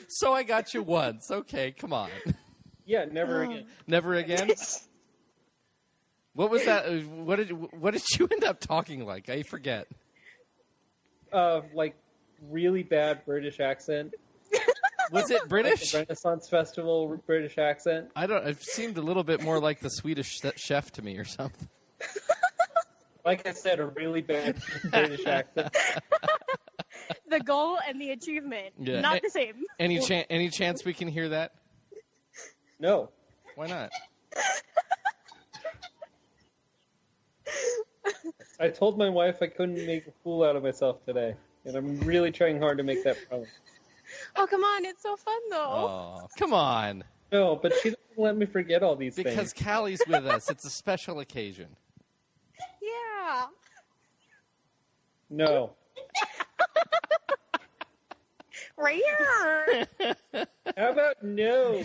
So I got you once. Okay, come on. Yeah, never again. Never again? What was that? What did you end up talking like? I forget. Like really bad British accent. Was it British? Like the Renaissance Festival British accent. I don't. It seemed a little bit more like the Swedish chef to me, or something. Like I said, a really bad British accent. The goal and the achievement, not the same. Any chance we can hear that? No. Why not? I told my wife I couldn't make a fool out of myself today, and I'm really trying hard to make that promise. Oh, come on. It's so fun, though. Oh, come on. No, but she doesn't let me forget all these things. Because Callie's with us. It's a special occasion. Yeah. No. Right here. How about no?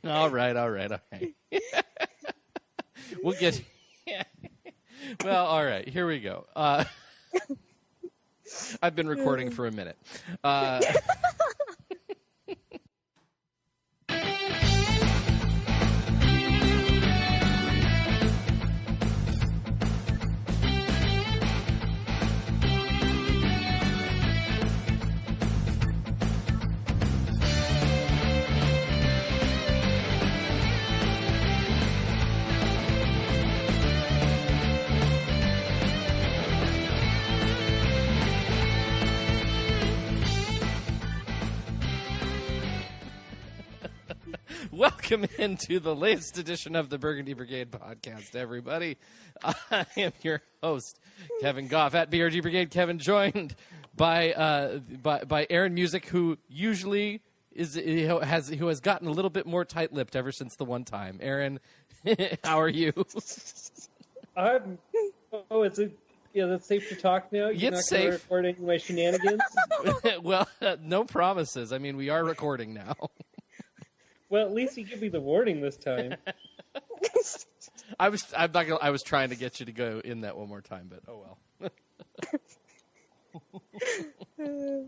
All right. We'll get... Well, all right. Here we go. I've been recording for a minute. Welcome into the latest edition of the Burgundy Brigade podcast, everybody. I am your host, Kevin Goff, at BRG Brigade Kevin, joined by Aaron Music, who usually who has gotten a little bit more tight-lipped ever since the one time. Aaron, how are you? Is it? Yeah, that's safe to talk now. You're It's not safe. Recording my shenanigans. Well, no promises. I mean, we are recording now. Well, at least you give me the warning this time. I was trying to get you to go in that one more time, but oh well.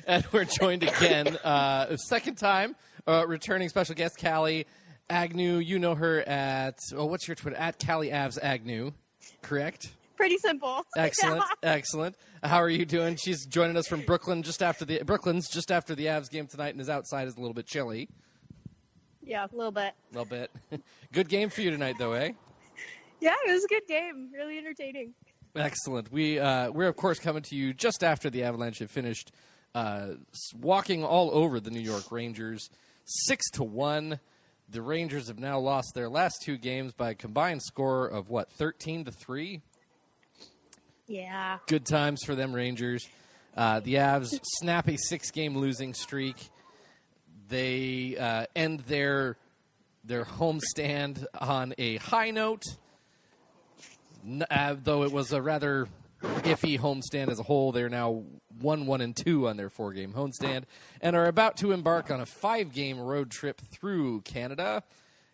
And we're joined again, second time, returning special guest Callie Agnew. You know her at what's your Twitter? At Callie Avs Agnew, correct? Pretty simple. Excellent, excellent. How are you doing? She's joining us from Brooklyn's just after the Avs game tonight, and is outside. Is a little bit chilly. Yeah, a little bit. A little bit. Good game for you tonight, though, eh? Yeah, it was a good game. Really entertaining. Excellent. We're of course coming to you just after the Avalanche have finished walking all over the New York Rangers, 6-1. The Rangers have now lost their last two games by a combined score of 13-3. Yeah. Good times for them Rangers. The Avs snap a 6-game losing streak. They end their homestand on a high note, though it was a rather iffy homestand as a whole. They're now 1-1-2 on their 4-game homestand and are about to embark on a 5-game road trip through Canada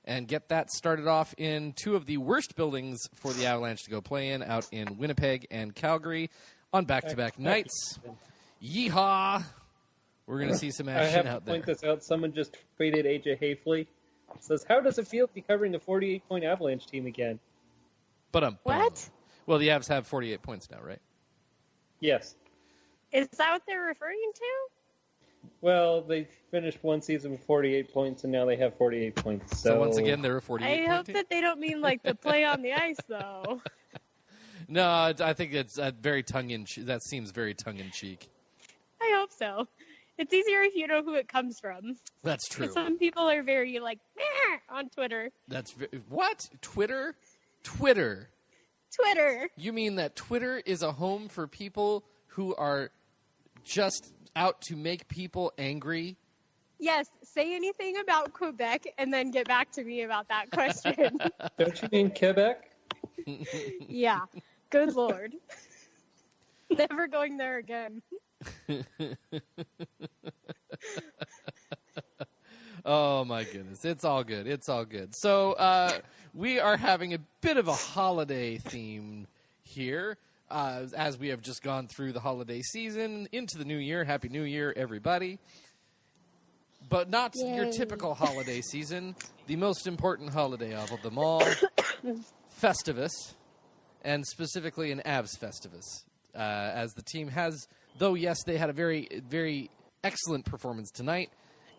and get that started off in two of the worst buildings for the Avalanche to go play in, out in Winnipeg and Calgary on back-to-back nights. Yeehaw! We're going to see some action out there. I have to point this out. Someone just tweeted AJ Hayfley. It says, how does it feel to be covering the 48-point Avalanche team again? What? Well, the Avs have 48 points now, right? Yes. Is that what they're referring to? Well, they finished one season with 48 points, and now they have 48 points. So once again, they're a 48 I point hope team? that they don't mean like the play on the ice, though. No, I think it's very tongue-in-cheek. That seems very tongue-in-cheek. I hope so. It's easier if you know who it comes from. That's true. Some people are very, like, meh, on Twitter. What? Twitter? Twitter. You mean that Twitter is a home for people who are just out to make people angry? Yes, say anything about Quebec and then get back to me about that question. Don't you mean Quebec? Yeah. Good Lord. Never going there again. Oh, my goodness. It's all good. It's all good. So we are having a bit of a holiday theme here as we have just gone through the holiday season into the new year. Happy New Year, everybody. but not your Yay. typical holiday season. The most important holiday of them all, Festivus, and specifically an Avs Festivus, as the team has, though yes, they had a very, very excellent performance tonight.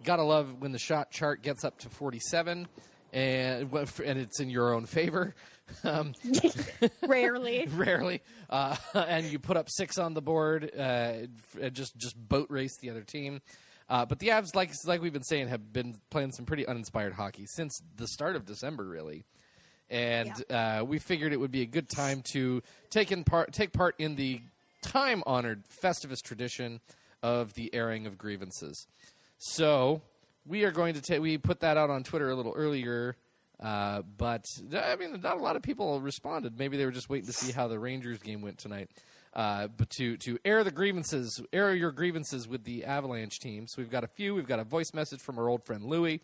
Gotta love when the shot chart gets up to 47, and it's in your own favor. Rarely. Rarely, and you put up 6 on the board, just boat race the other team. But the Avs, like we've been saying, have been playing some pretty uninspired hockey since the start of December, really. And we figured it would be a good time to take part in the time-honored Festivus tradition of the airing of grievances. So we are going to we put that out on Twitter a little earlier. But I mean, not a lot of people responded. Maybe they were just waiting to see how the Rangers game went tonight. But to air your grievances with the Avalanche team. So we've got a few. We've got a voice message from our old friend Louie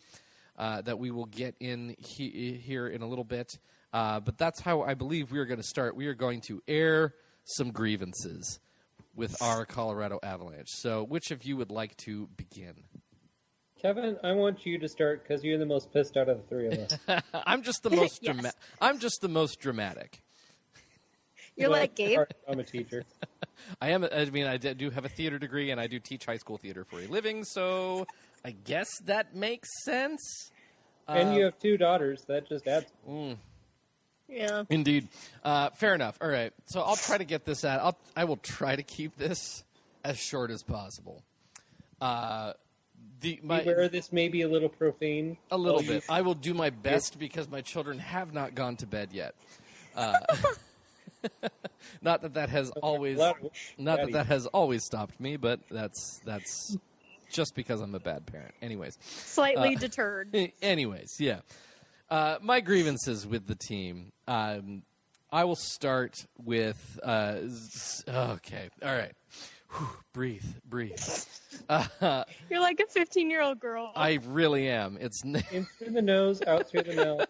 that we will get in here in a little bit. But that's how I believe we are going to start. We are going to air some grievances with our Colorado Avalanche. So which of you would like to begin? Kevin, I want you to start because you're the most pissed out of the three of us. I'm just the most Yes. I'm just the most dramatic. You're Well, like Gabe. I'm a teacher. I am. I mean, I do have a theater degree, and I do teach high school theater for a living. So, I guess that makes sense. And you have 2 daughters. That just adds. Yeah. Indeed. Fair enough. All right. So I'll try to get this out. I will try to keep this as short as possible. Beware, this may be a little profane. A little bit. I will do my best because my children have not gone to bed yet. Not that has always stopped me, but that's just because I'm a bad parent. Anyways. Slightly deterred. Anyways, yeah. My grievances with the team. I will start with. Okay. All right. Whew, breathe. You're like a 15-year-old girl. I really am. It's In through the nose, out through the mouth.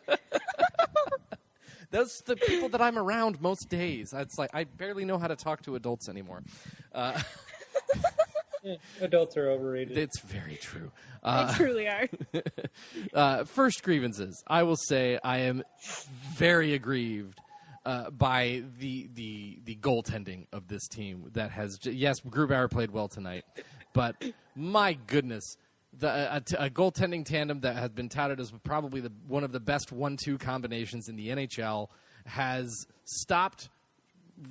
That's the people that I'm around most days. It's like I barely know how to talk to adults anymore. Adults are overrated. It's very true. They truly are. First grievances. I will say I am very aggrieved by the goaltending of this team. That has yes, Grubauer played well tonight, but my goodness, a goaltending tandem that has been touted as probably one of the best 1-2 combinations in the NHL has stopped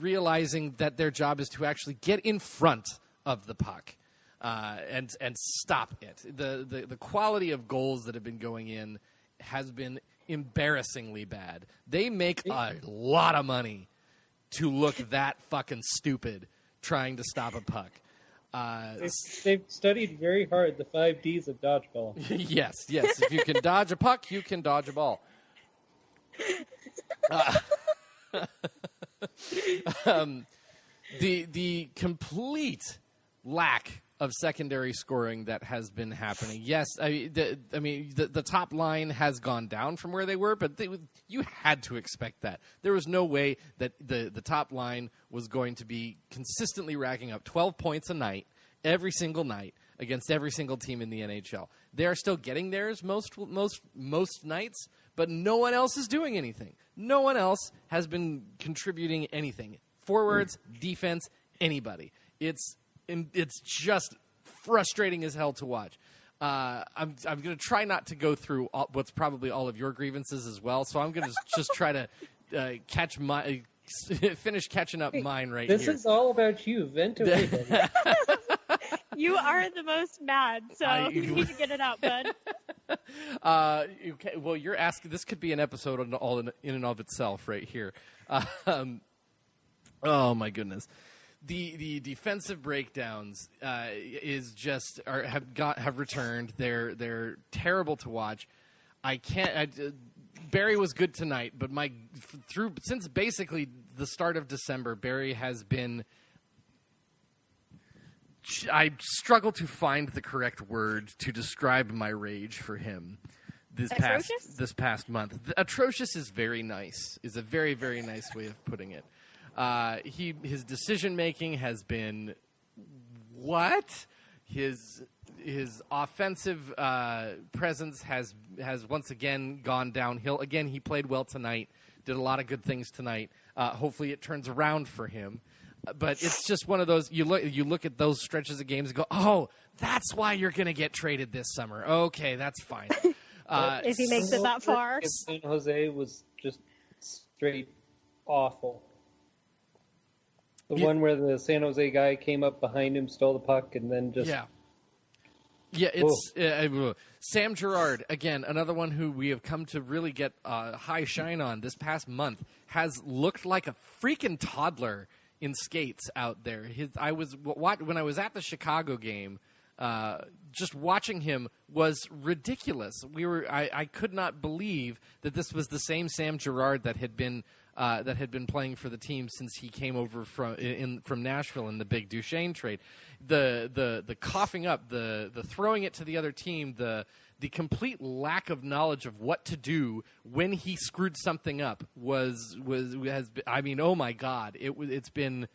realizing that their job is to actually get in front of the puck and stop it. The quality of goals that have been going in has been embarrassingly bad. They make a lot of money to look that fucking stupid trying to stop a puck. They've studied very hard the 5 Ds of dodgeball. Yes. If you can dodge a puck, you can dodge a ball. The complete lack of secondary scoring that has been happening. Yes, the top line has gone down from where they were, but you had to expect that. There was no way that the top line was going to be consistently racking up 12 points a night, every single night, against every single team in the NHL. They are still getting theirs most nights, but no one else is doing anything. No one else has been contributing anything. Forwards, defense, anybody. It's just frustrating as hell to watch. I'm going to try not to go through what's probably all of your grievances as well. So I'm going to just try to finish catching up mine right here. This is all about you. Vent away, buddy. You are the most mad, so you need to get it out, bud. Okay, well, you're asking. This could be an episode in and of itself, right here. Oh my goodness, the defensive breakdowns have returned. They're terrible to watch. I can't. Barry was good tonight, but since basically the start of December, Barry has been. I struggle to find the correct word to describe my rage for him this past month. Atrocious is very nice. Is a very, very nice way of putting it. His decision making has been what? his offensive presence has once again gone downhill. Again, he played well tonight, did a lot of good things tonight. Hopefully it turns around for him. But it's just one of those, you look at those stretches of games and go, oh, that's why you're going to get traded this summer. Okay, that's fine. If he makes it that far. San Jose was just straight awful. The one where the San Jose guy came up behind him, stole the puck, and then just... Yeah, it's Sam Girard, again, another one who we have come to really get high shine on this past month, has looked like a freaking toddler in skates out there. When I was at the Chicago game, just watching him was ridiculous. I could not believe that this was the same Sam Girard that had been playing for the team since he came over from Nashville in the big Duchesne trade. The coughing up, the throwing it to the other team, the complete lack of knowledge of what to do when he screwed something up has been, I mean, oh my God, it's been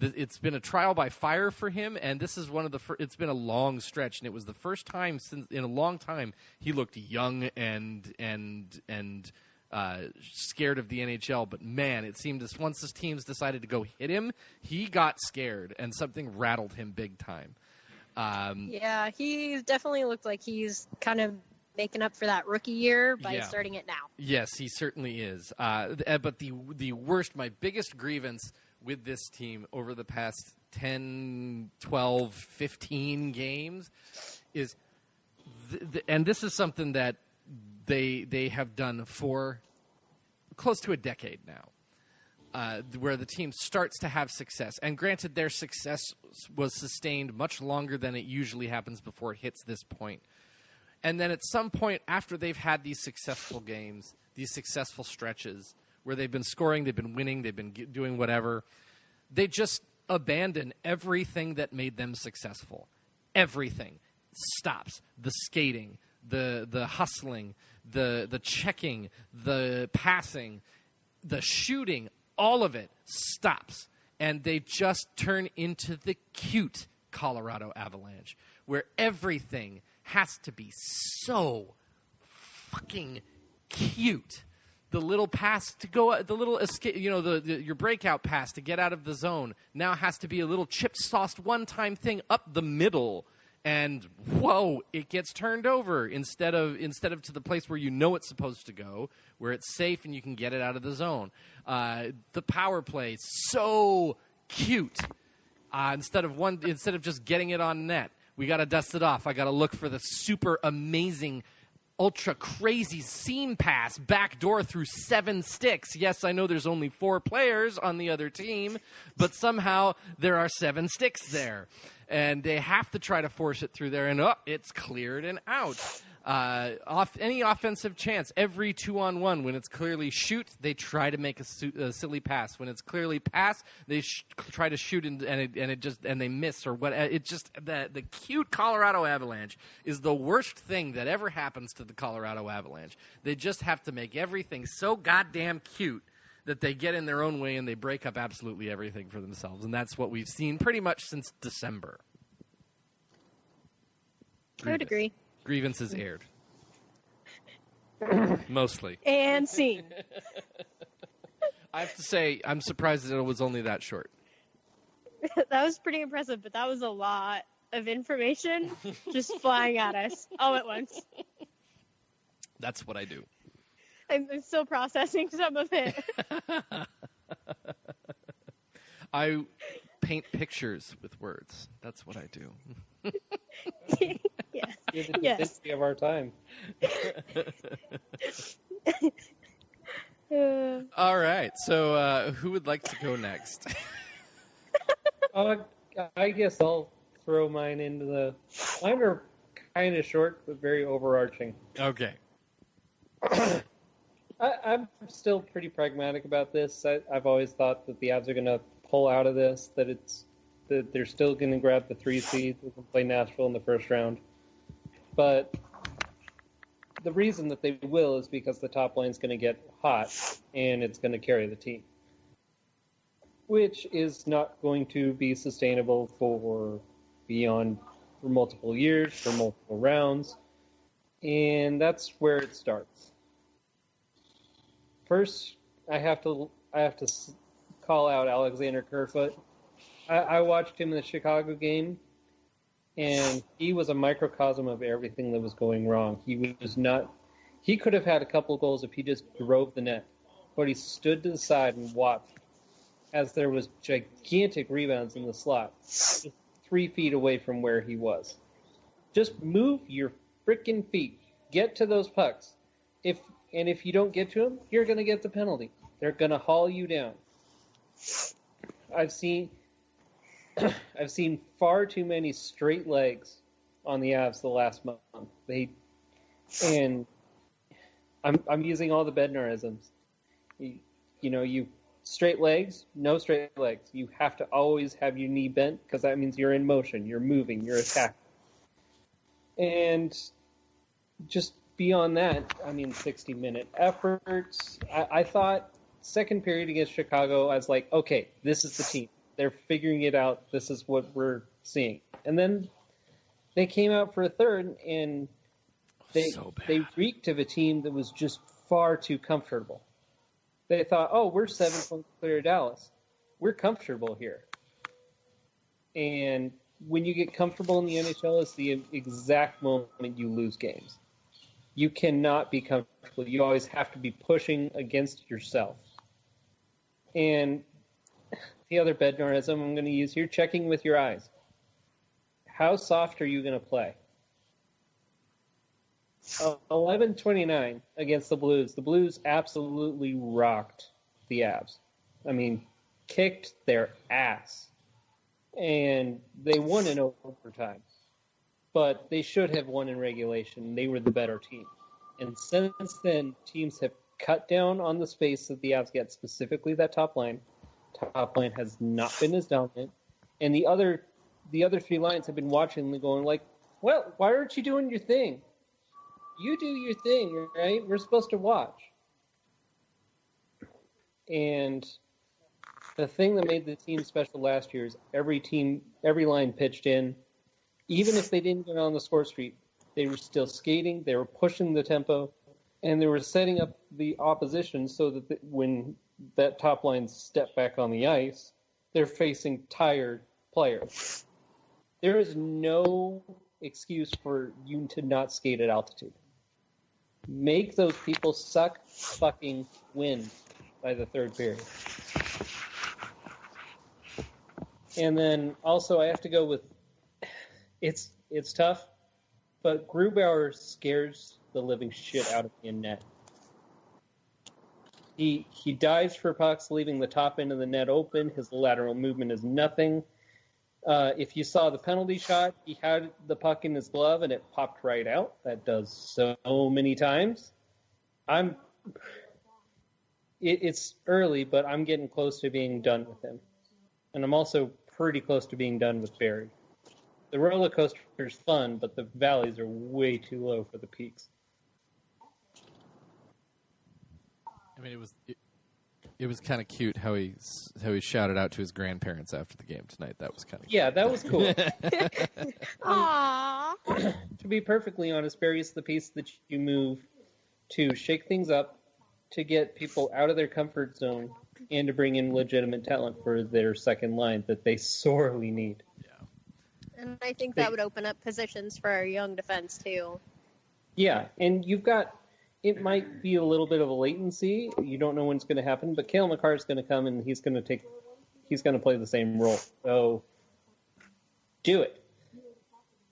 a trial by fire for him, and this is one of the it's been a long stretch, and it was the first time in a long time he looked young and scared of the NHL. But man, it seemed once his teams decided to go hit him, he got scared, and something rattled him big time. Yeah, he definitely looked like he's kind of making up for that rookie year by starting it now. Yes, he certainly is. But the worst, my biggest grievance with this team over the past 10, 12, 15 games is, and this is something that they have done for close to a decade now, where the team starts to have success. And granted, their success was sustained much longer than it usually happens before it hits this point. And then at some point after they've had these successful games, these successful stretches, where they've been scoring, they've been winning, they've been doing whatever, they just abandon everything that made them successful. Everything stops. The skating, the hustling, the checking, the passing, the shooting, all of it stops. And they just turn into the cute Colorado Avalanche, where everything has to be so fucking cute. The little pass to go, the little escape, your breakout pass to get out of the zone now has to be a little chip-sauced one-time thing up the middle. And whoa, it gets turned over instead of to the place where you know it's supposed to go, where it's safe and you can get it out of the zone. The power play, so cute. Instead of just getting it on net, we got to dust it off. I got to look for the super amazing, ultra crazy seam pass backdoor through 7 sticks. Yes, I know there's only 4 players on the other team, but somehow there are 7 sticks there. And they have to try to force it through there, and it's cleared and out. Any offensive chance, every 2-on-1, when it's clearly shoot, they try to make a silly pass. When it's clearly pass, they try to shoot and they miss or what. It just the cute Colorado Avalanche is the worst thing that ever happens to the Colorado Avalanche. They just have to make everything so goddamn cute that they get in their own way and they break up absolutely everything for themselves. And that's what we've seen pretty much since December. I would agree. Grievances aired. Mostly. And scene. I have to say, I'm surprised that it was only that short. That was pretty impressive, but that was a lot of information just flying at us all at once. That's what I do. I'm still processing some of it. I paint pictures with words. That's what I do. Yes. You're the Yes. history of our time. All right. So who would like to go next? I guess I'll throw mine into the... Mine are kind of short, but very overarching. Okay. I'm still pretty pragmatic about this. I've always thought that the Avs are going to pull out of this, that they're still going to grab the 3 seed and play Nashville in the first round. But the reason that they will is because the top line's going to get hot and it's going to carry the team, which is not going to be sustainable for beyond for multiple years, for multiple rounds, and that's where it starts. First, I have to call out Alexander Kerfoot. I watched him in the Chicago game, and he was a microcosm of everything that was going wrong. He could have had a couple goals if he just drove the net, but he stood to the side and watched as there was gigantic rebounds in the slot, just 3 feet away from where he was. Just move your freaking feet. Get to those pucks. If you don't get to them, you're going to get the penalty. They're going to haul you down. I've seen far too many straight legs on the Avs the last month. I'm using all the Bednarisms. You straight legs, no straight legs. You have to always have your knee bent because that means you're in motion, you're moving, you're attacking. And just beyond that, 60-minute efforts. I thought second period against Chicago, I was like, okay, this is the team. They're figuring it out. This is what we're seeing. And then they came out for a third, and they reeked of a team that was just far too comfortable. They thought, oh, we're 7 points clear of Dallas. We're comfortable here. And when you get comfortable in the NHL, it's the exact moment you lose games. You cannot be comfortable. You always have to be pushing against yourself. And the other Bednarism I'm going to use here, checking with your eyes. How soft are you going to play? 11-29 against the Blues. The Blues absolutely rocked the Avs. Kicked their ass. And they won in overtime. But they should have won in regulation. They were the better team. And since then, teams have cut down on the space that the Avs get, specifically that top line. Top line has not been as dominant. And the other 3 lines have been watching and going like, well, why aren't you doing your thing? You do your thing, right? We're supposed to watch. And the thing that made the team special last year is every line pitched in. Even if they didn't get on the score sheet, they were still skating, they were pushing the tempo, and they were setting up the opposition so that when that top line stepped back on the ice, they're facing tired players. There is no excuse for you to not skate at altitude. Make those people suck fucking wind by the third period. And then also I have to go with it's tough, but Grubauer scares the living shit out of me in net. He dives for pucks, leaving the top end of the net open. His lateral movement is nothing. If you saw the penalty shot, he had the puck in his glove and it popped right out. That does so many times. It's early, but I'm getting close to being done with him. And I'm also pretty close to being done with Barry. The roller coaster's fun, but the valleys are way too low for the peaks. It was kind of cute how he shouted out to his grandparents after the game tonight. That was kind of yeah, that was cool. Aww. To be perfectly honest, Barry is the piece that you move to shake things up, to get people out of their comfort zone, and to bring in legitimate talent for their second line that they sorely need. yeah. And I think that would open up positions for our young defense, too. Yeah, and it might be a little bit of a latency. You don't know when it's going to happen, but Cale Makar is going to come and he's going to play the same role. So do it.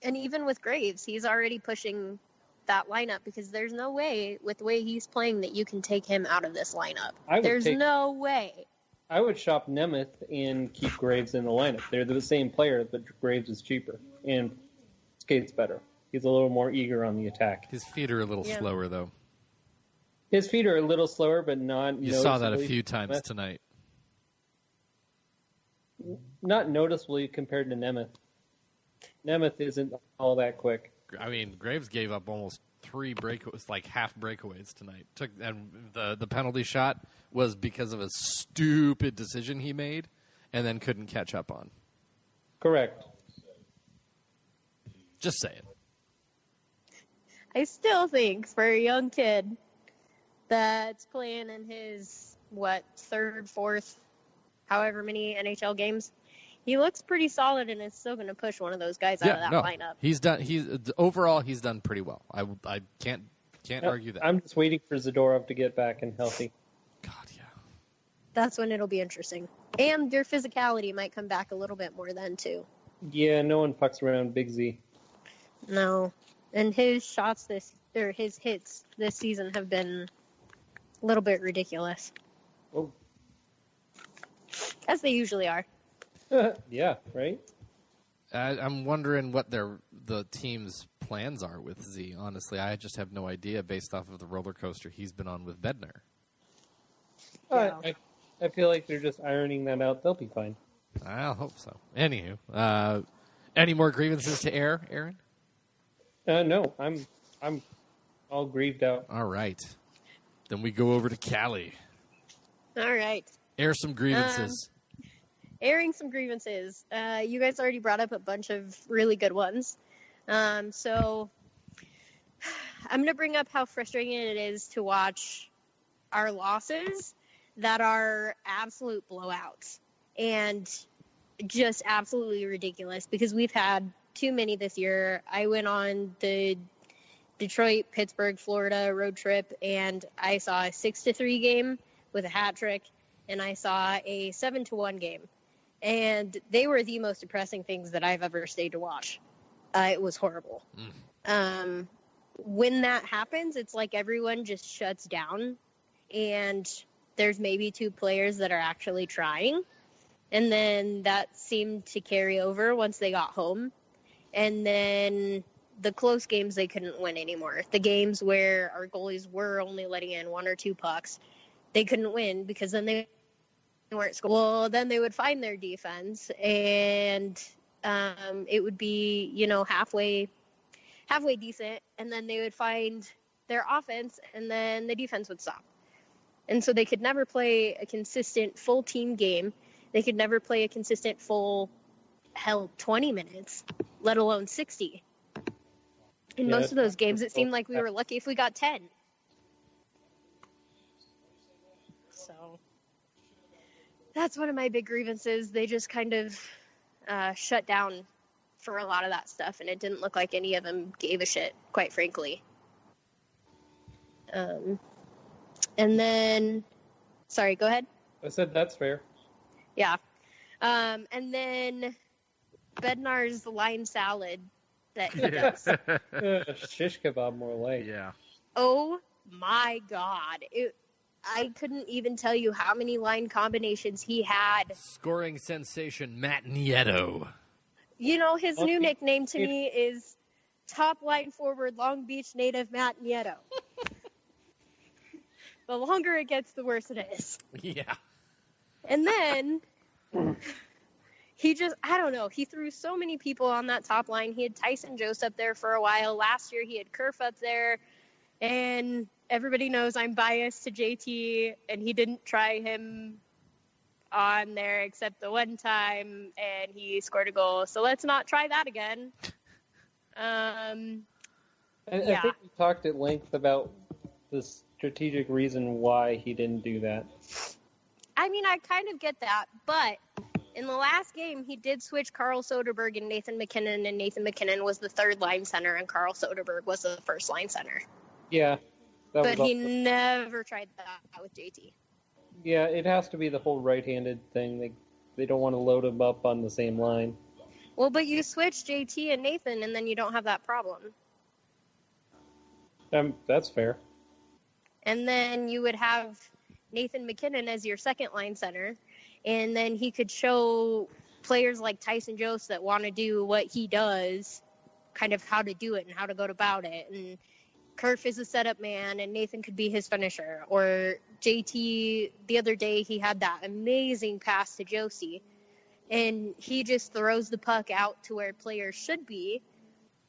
And even with Graves, he's already pushing that lineup because there's no way, with the way he's playing, that you can take him out of this lineup. There's no way. I would shop Nemeth and keep Graves in the lineup. They're the same player, but Graves is cheaper and skates better. He's a little more eager on the attack. His feet are a little slower, though. His feet are a little slower, but not You saw that a few times tonight. Not noticeably compared to Nemeth. Nemeth isn't all that quick. Graves gave up almost 3 breakaways, like half breakaways tonight. And the penalty shot was because of a stupid decision he made and then couldn't catch up on. Correct. Just saying. I still think for a young kid that's playing in his, third, fourth, however many NHL games, he looks pretty solid and is still going to push one of those guys out of that lineup. He's done pretty well. I can't argue that. I'm just waiting for Zadorov to get back and healthy. God, yeah. That's when it'll be interesting. And your physicality might come back a little bit more then, too. Yeah, no one fucks around Big Z. No. And his his hits this season have been a little bit ridiculous. Oh. As they usually are. Yeah, right? I'm wondering what the team's plans are with Z. Honestly, I just have no idea based off of the roller coaster he's been on with Bednar. I feel like they're just ironing that out. They'll be fine. I'll hope so. Anywho, any more grievances to air, Aaron? No, I'm all grieved out. All right. Then we go over to Callie. All right. Air some grievances. Airing some grievances. You guys already brought up a bunch of really good ones. So I'm going to bring up how frustrating it is to watch our losses that are absolute blowouts and just absolutely ridiculous because we've had too many this year. I went on the Detroit, Pittsburgh, Florida road trip and I saw a 6-3 game with a hat trick and I saw a 7-1 game. And they were the most depressing things that I've ever stayed to watch. It was horrible. When that happens, it's like everyone just shuts down and there's maybe 2 players that are actually trying. And then that seemed to carry over once they got home. And then the close games, they couldn't win anymore. The games where our goalies were only letting in 1 or 2 pucks, they couldn't win because then they weren't scoring. Well, then they would find their defense and it would be, halfway decent. And then they would find their offense and then the defense would stop. And so they could never play a consistent full team game. They could never play a consistent full, 20 minutes, let alone 60. In most of those games, it seemed like we were lucky if we got 10. So that's one of my big grievances. They just kind of shut down for a lot of that stuff, and it didn't look like any of them gave a shit, quite frankly. And then, sorry, go ahead. I said that's fair. Yeah. And then Bednar's line salad that he does. Shish kebab more like. Yeah. Oh my God. I couldn't even tell you how many line combinations he had. Scoring sensation Matt Nieto. His new nickname to me is top line forward Long Beach native Matt Nieto. The longer it gets, the worse it is. Yeah. And then he just, I don't know, he threw so many people on that top line. He had Tyson Jost up there for a while. Last year he had Kerf up there. And everybody knows I'm biased to JT, and he didn't try him on there except the one time, and he scored a goal. So let's not try that again. I think we talked at length about the strategic reason why he didn't do that. I mean, I kind of get that, but in the last game, he did switch Carl Soderberg and Nathan McKinnon, and Nathan McKinnon was the third line center, and Carl Soderberg was the first line center. Yeah. But he never tried that with JT. Yeah, it has to be the whole right-handed thing. They don't want to load him up on the same line. Well, but you switch JT and Nathan, and then you don't have that problem. That's fair. And then you would have Nathan McKinnon as your second line center, and then he could show players like Tyson Jost that want to do what he does, kind of how to do it and how to go about it. And Kerf is a setup man, and Nathan could be his finisher. Or JT, the other day, he had that amazing pass to Josie, and he just throws the puck out to where players should be,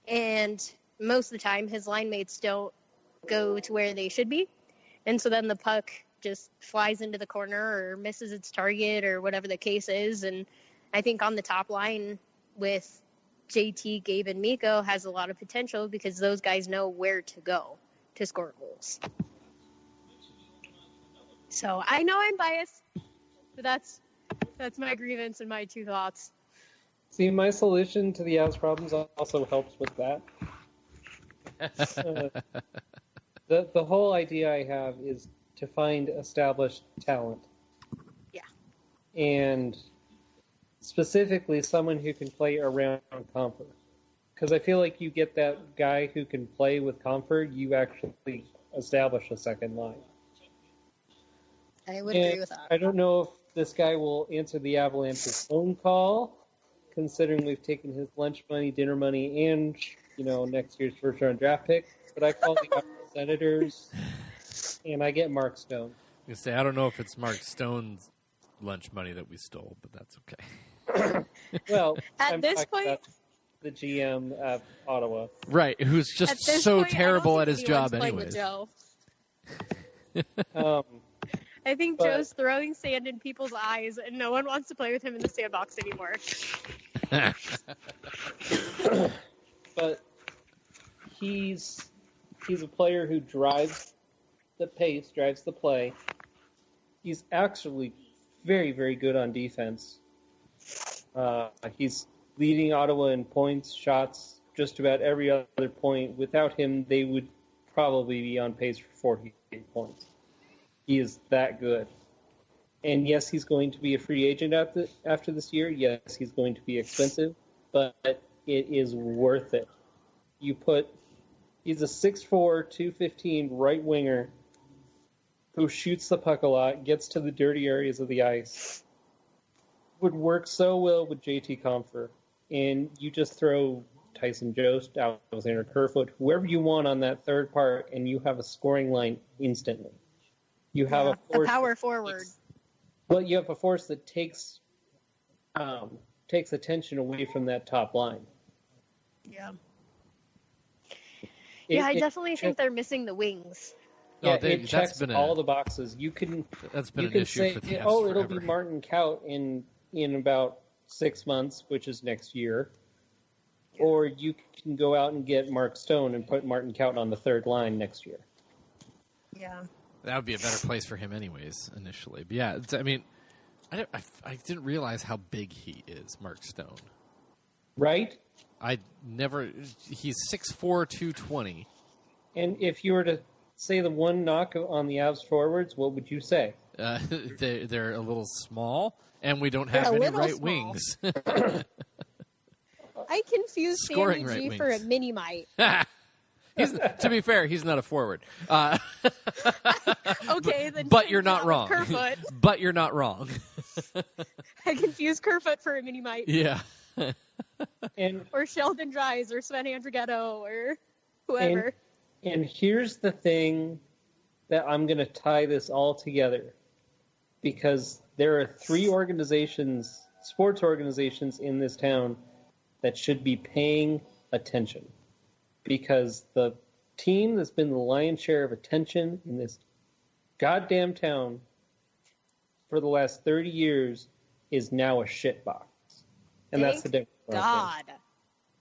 and most of the time his line mates don't go to where they should be, and so then the puck just flies into the corner or misses its target or whatever the case is. And I think on the top line with JT, Gabe, and Miko has a lot of potential because those guys know where to go to score goals. So I know I'm biased, but that's my grievance and my 2 thoughts. See, my solution to the Avs problems also helps with that. The whole idea I have is to find established talent. Yeah. And specifically someone who can play around Comfort. Because I feel like you get that guy who can play with Comfort, you actually establish a second line. I would agree with that. I don't know if this guy will answer the Avalanche's phone call, considering we've taken his lunch money, dinner money, and, next year's first-round draft pick. But I call the Senators, and I get Mark Stone. I was gonna say, I don't know if it's Mark Stone's lunch money that we stole, but that's okay. Well, At I'm this talking point, about the GM at Ottawa. Right, who's just at this so point, terrible I at don't his think anyone's job playing with anyways. Joe. I think But- Joe's throwing sand in people's eyes, and no one wants to play with him in the sandbox anymore. But he's a player who drives the pace, drives the play. He's actually very, very good on defense. He's leading Ottawa in points, shots, just about every other point. Without him, they would probably be on pace for 48 points. He is that good. And yes, he's going to be a free agent after this year. Yes, he's going to be expensive, but it is worth it. He's a 6'4", 215 right winger who shoots the puck a lot, gets to the dirty areas of the ice. Would work so well with JT Compher. And you just throw Tyson Jost, Alexander Kerfoot, whoever you want on that third part, and you have a scoring line instantly. You have a power forward. Well, you have a force that takes attention away from that top line. Yeah. I definitely think they're missing the wings. Yeah, Oh, it checks all the boxes. That's been You an can issue say, for the Avs it'll forever. be Martin Kaut in about 6 months, which is next year. Or you can go out and get Mark Stone and put Martin Kaut on the third line next year. Yeah. That would be a better place for him anyways, initially. But yeah, I didn't realize how big he is, Mark Stone. Right? He's 6'4", 220. And if you were to say the one knock on the Avs forwards, what would you say? They're a little small, and we don't have any right wings. I confuse Scoring Sammy G right for a wings. mini-mite. To be fair, he's not a forward. Okay, then. But you're not wrong. Kerfoot. But you're not wrong. I confuse Kerfoot for a mini-mite. Yeah. Or Sheldon Dries or Sven Andrighetto or whoever. And here's the thing that I'm going to tie this all together. Because there are 3 sports organizations in this town that should be paying attention. Because the team that's been the lion's share of attention in this goddamn town for the last 30 years is now a shitbox. And that's the Denver Broncos.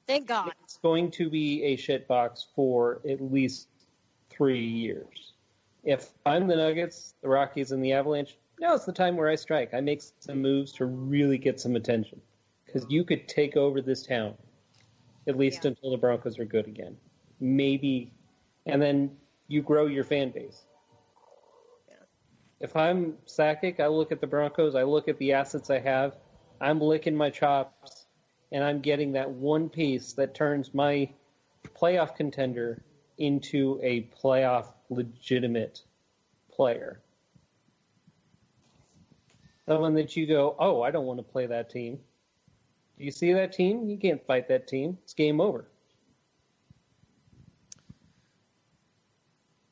Thank God. It's going to be a shitbox for at least 3 years. If I'm the Nuggets, the Rockies, and the Avalanche, now's the time where I strike. I make some moves to really get some attention. Because you could take over this town. At least until the Broncos are good again. Maybe. And then you grow your fan base. Yeah. If I'm Sakic, I look at the Broncos, I look at the assets I have, I'm licking my chops, and I'm getting that one piece that turns my playoff contender into a playoff legitimate player. Someone that you go, oh, I don't want to play that team. Do you see that team? You can't fight that team. It's game over.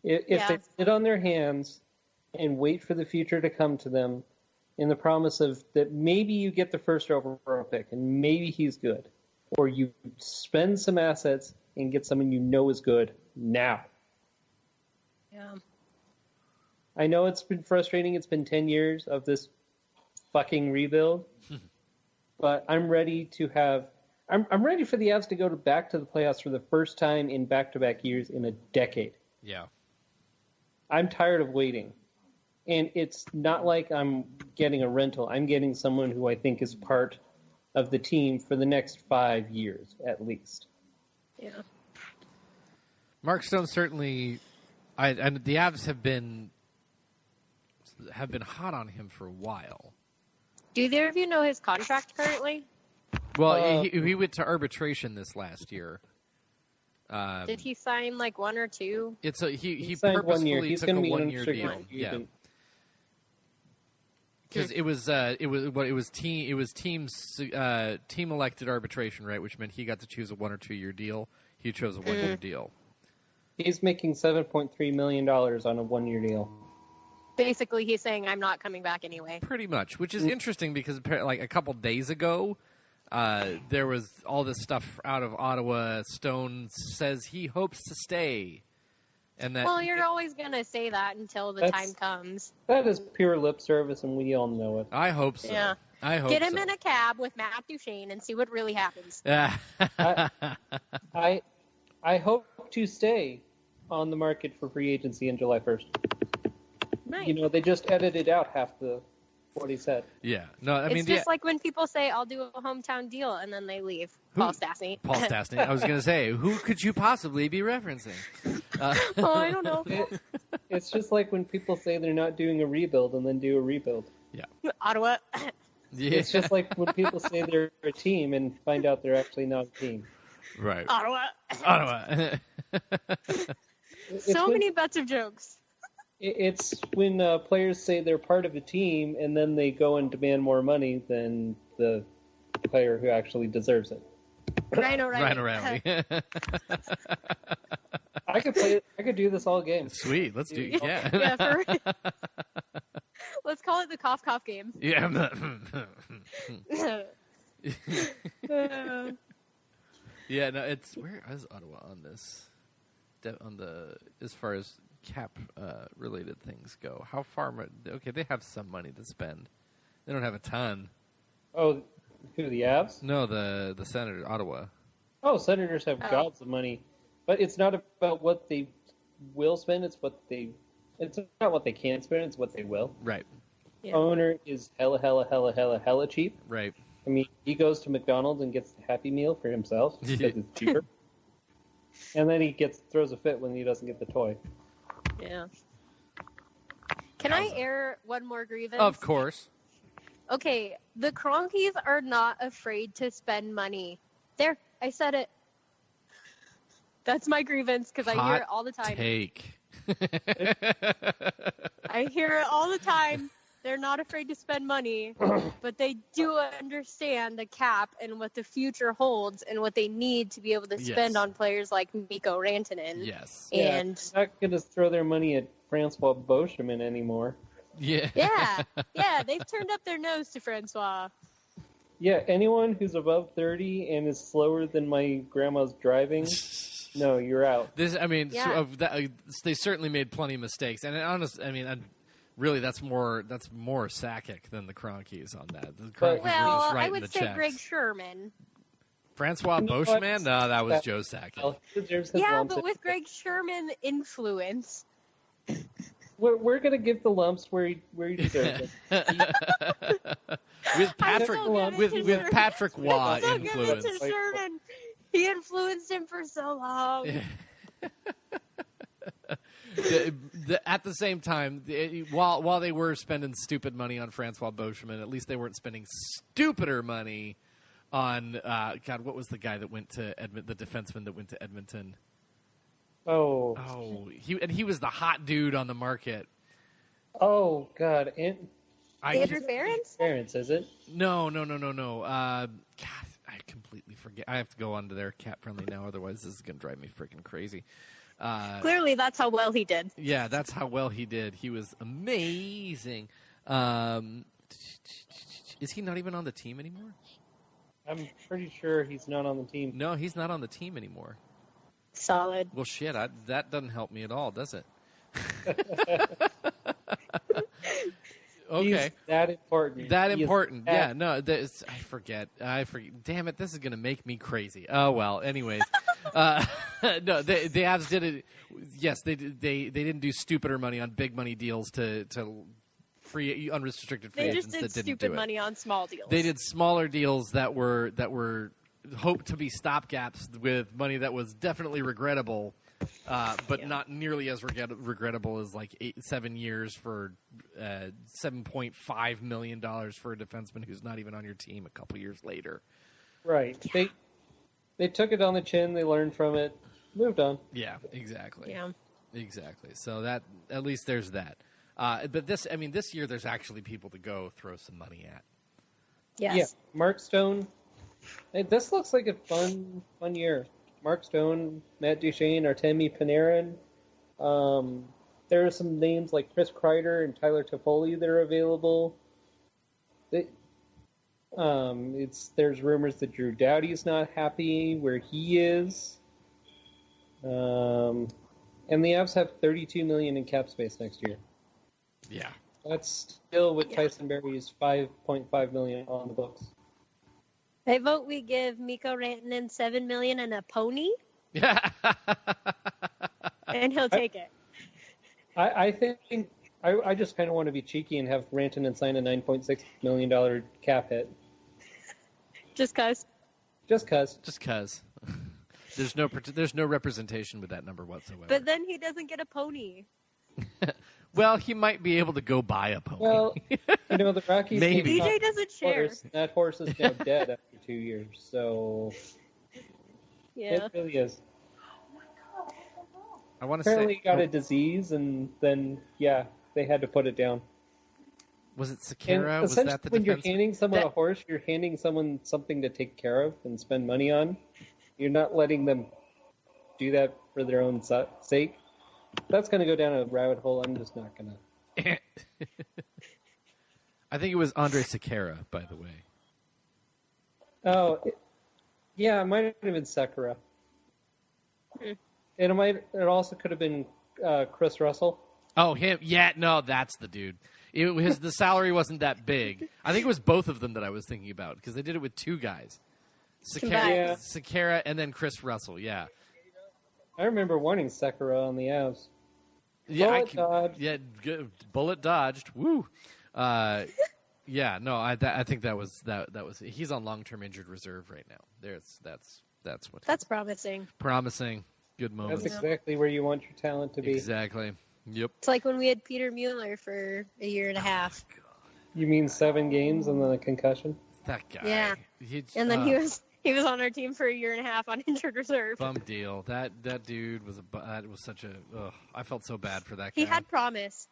If they sit on their hands and wait for the future to come to them in the promise of that maybe you get the first overall pick and maybe he's good, or you spend some assets and get someone you know is good now. Yeah. I know it's been frustrating. It's been 10 years of this fucking rebuild. But I'm ready to have... I'm ready for the Avs to go back to the playoffs for the first time in back-to-back years in a decade. Yeah. I'm tired of waiting. And it's not like I'm getting a rental. I'm getting someone who I think is part of the team for the next 5 years, at least. Yeah. Mark Stone certainly, and the Avs have been hot on him for a while. Do either of you know his contract currently? Well, he went to arbitration this last year. Did he sign like 1 or 2? It's he signed 1 year. purposefully He's took going a to be 1 an year unrestricted deal. free agent. Because it was team elected arbitration, right? Which meant he got to choose a 1 or 2 year deal. He chose a 1 year deal. He's making $7.3 million on a 1 year deal. Basically, he's saying, I'm not coming back anyway. Pretty much, which is interesting because like a couple days ago, there was all this stuff out of Ottawa. Stone says he hopes to stay. And that, Well, you're always going to say that until the time comes. That is pure lip service, and we all know it. I hope so. Yeah. I hope Get him so. in a cab with Matt Duchene and see what really happens. I hope to stay on the market for free agency on July 1st. Nice. You know, they just edited out half what he said. Yeah. No, I It's mean, just like when people say, I'll do a hometown deal, and then they leave. Paul Stastny. Paul Stastny. I was going to say, who could you possibly be referencing? Oh, I don't know. It's just like when people say they're not doing a rebuild and then do a rebuild. Yeah. Ottawa. Yeah. It's just like when people say they're a team and find out they're actually not a team. Right. Ottawa. Ottawa. So many bets of jokes. It's when players say they're part of a team and then they go and demand more money than the player who actually deserves it. Rhino Rally. I could do this all game. Sweet. Let's do it. Yeah. Yeah, let's call it the cough cough game. Yeah. Yeah, no, it's where is Ottawa on this? On the as far as cap related things go, how far? Okay, they have some money to spend. They don't have a ton. Oh, who, the Avs? No, the Senators, Ottawa. Oh, Senators have gobs of money, but it's not about what they will spend. It's not what they can spend. It's what they will. Right. Yeah. Owner is hella cheap. Right. I mean, he goes to McDonald's and gets the Happy Meal for himself because it's cheaper. And then he throws a fit when he doesn't get the toy. Yeah. Can I air one more grievance? Of course. Okay, the Cronkies are not afraid to spend money. There, I said it. That's my grievance because I hear it all the time. Take. I hear it all the time. They're not afraid to spend money, but they do understand the cap and what the future holds and what they need to be able to spend on players like Mikko Rantanen. Yes. And they're not going to throw their money at Francois Beauchemin anymore. Yeah. Yeah, they've turned up their nose to Francois. Yeah, anyone who's above 30 and is slower than my grandma's driving, no, you're out. They certainly made plenty of mistakes, and really, that's more Sakic than the Cronkies on that. The Cronkies were just writing I would the say checks. Greg Sherman. Francois Beauchemin? No, that was Joe Sakic. Yeah, but with Greg Sherman influence. We're going to give the lumps where he deserves it. With Patrick Waugh influence. Sherman. He influenced him for so long. At the same time, while they were spending stupid money on Francois Beauchemin, at least they weren't spending stupider money on what was the guy that went to the defenseman that went to Edmonton? He was the hot dude on the market. Oh God, Andrew Ference? Ference, is it? No. God, I completely forget. I have to go onto their cap friendly now, otherwise this is gonna drive me freaking crazy. Clearly, that's how well he did. Yeah, that's how well he did. He was amazing. Is he not even on the team anymore? I'm pretty sure he's not on the team. No, he's not on the team anymore. Solid. Well, shit, that doesn't help me at all, does it? Okay. He's that important. That He is important. that- Yeah, no, I forget. Damn it, this is going to make me crazy. Oh, well, anyways. No, the Avs did it. Yes, they didn't do stupider money on big money deals to free unrestricted free They agents just did that didn't stupid do it. money on small deals. They did smaller deals that were hoped to be stopgaps with money that was definitely regrettable, but not nearly as regrettable as like 7 years for $7.5 million for a defenseman who's not even on your team a couple years later. Right. They took it on the chin. They learned from it. Moved on. Yeah, exactly. Yeah. Exactly. So that at least there's that. But this year there's actually people to go throw some money at. Yes. Yeah. Mark Stone. Hey, this looks like a fun year. Mark Stone, Matt Duchene, Artemi Panarin. There are some names like Chris Kreider and Tyler Toffoli that are available. There's rumors that Drew Doughty's not happy where he is. And the Avs have $32 million in cap space next year. Yeah. That's still with Tyson Berry's $5.5 million on the books. I vote we give Mikko Rantanen $7 million and a pony, and he'll take it. I think I just kind of want to be cheeky and have Rantanen sign a $9.6 million cap hit. Just cause. Just cause. Just cause. There's no representation with that number whatsoever. But then he doesn't get a pony. Well, he might be able to go buy a pony. Well, the Rockies. Maybe. DJ doesn't share. That horse is now dead after 2 years, so Yeah. it really is. I want to Apparently, say, he got a disease, and then they had to put it down. was it And Sekera? Was essentially, that the when you're defense? handing someone a horse, you're handing someone something to take care of and spend money on. You're not letting them do that for their own sake. That's going to go down a rabbit hole. I'm just not going to. I think it was Andre Sekera, by the way. Oh, it might have been Sekera. And it also could have been Chris Russell. Oh, him? Yeah, no, that's the dude. The salary wasn't that big. I think it was both of them that I was thinking about because they did it with two guys, Combined. Sekera and then Chris Russell. Yeah, I remember wanting Sekera on the Avs. yeah, Bullet dodged. Yeah, bullet dodged. Woo. Yeah, no, I think that was. He's on long-term injured reserve right now. That's what. That's promising. Promising. Good moments. That's exactly where you want your talent to be. Exactly. Yep. It's like when we had Peter Mueller for a year and a half. You mean 7 games and then a concussion? That guy. Yeah. And then he was on our team for a year and a half on injured reserve. Bum deal. That dude was such a. I felt so bad for that guy. He had promise.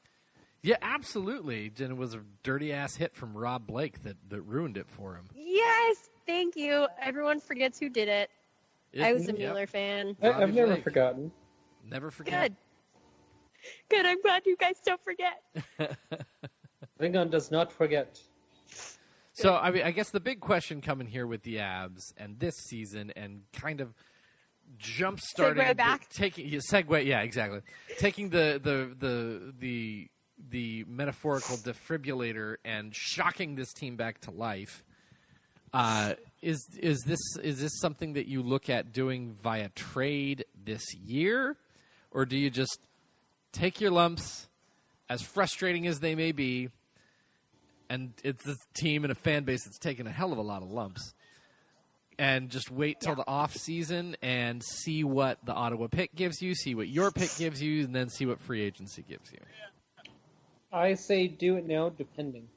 Yeah, absolutely. And it was a dirty ass hit from Rob Blake that ruined it for him. Yes, thank you. Everyone forgets who did it. I was a Yep. Mueller fan. I've never Blake. forgotten. Never forget. Good. I'm glad you guys don't forget. Klingon does not forget. So, I guess the big question coming here with the Avs and this season and kind of jump-starting... Segue back. Segue, yeah, exactly. Taking the metaphorical defibrillator and shocking this team back to life. Is this something that you look at doing via trade this year? Or do you just take your lumps, as frustrating as they may be, and it's this team and a fan base that's taken a hell of a lot of lumps, and just wait till the off season and see what the Ottawa pick gives you, see what your pick gives you, and then see what free agency gives you? I say do it now, depending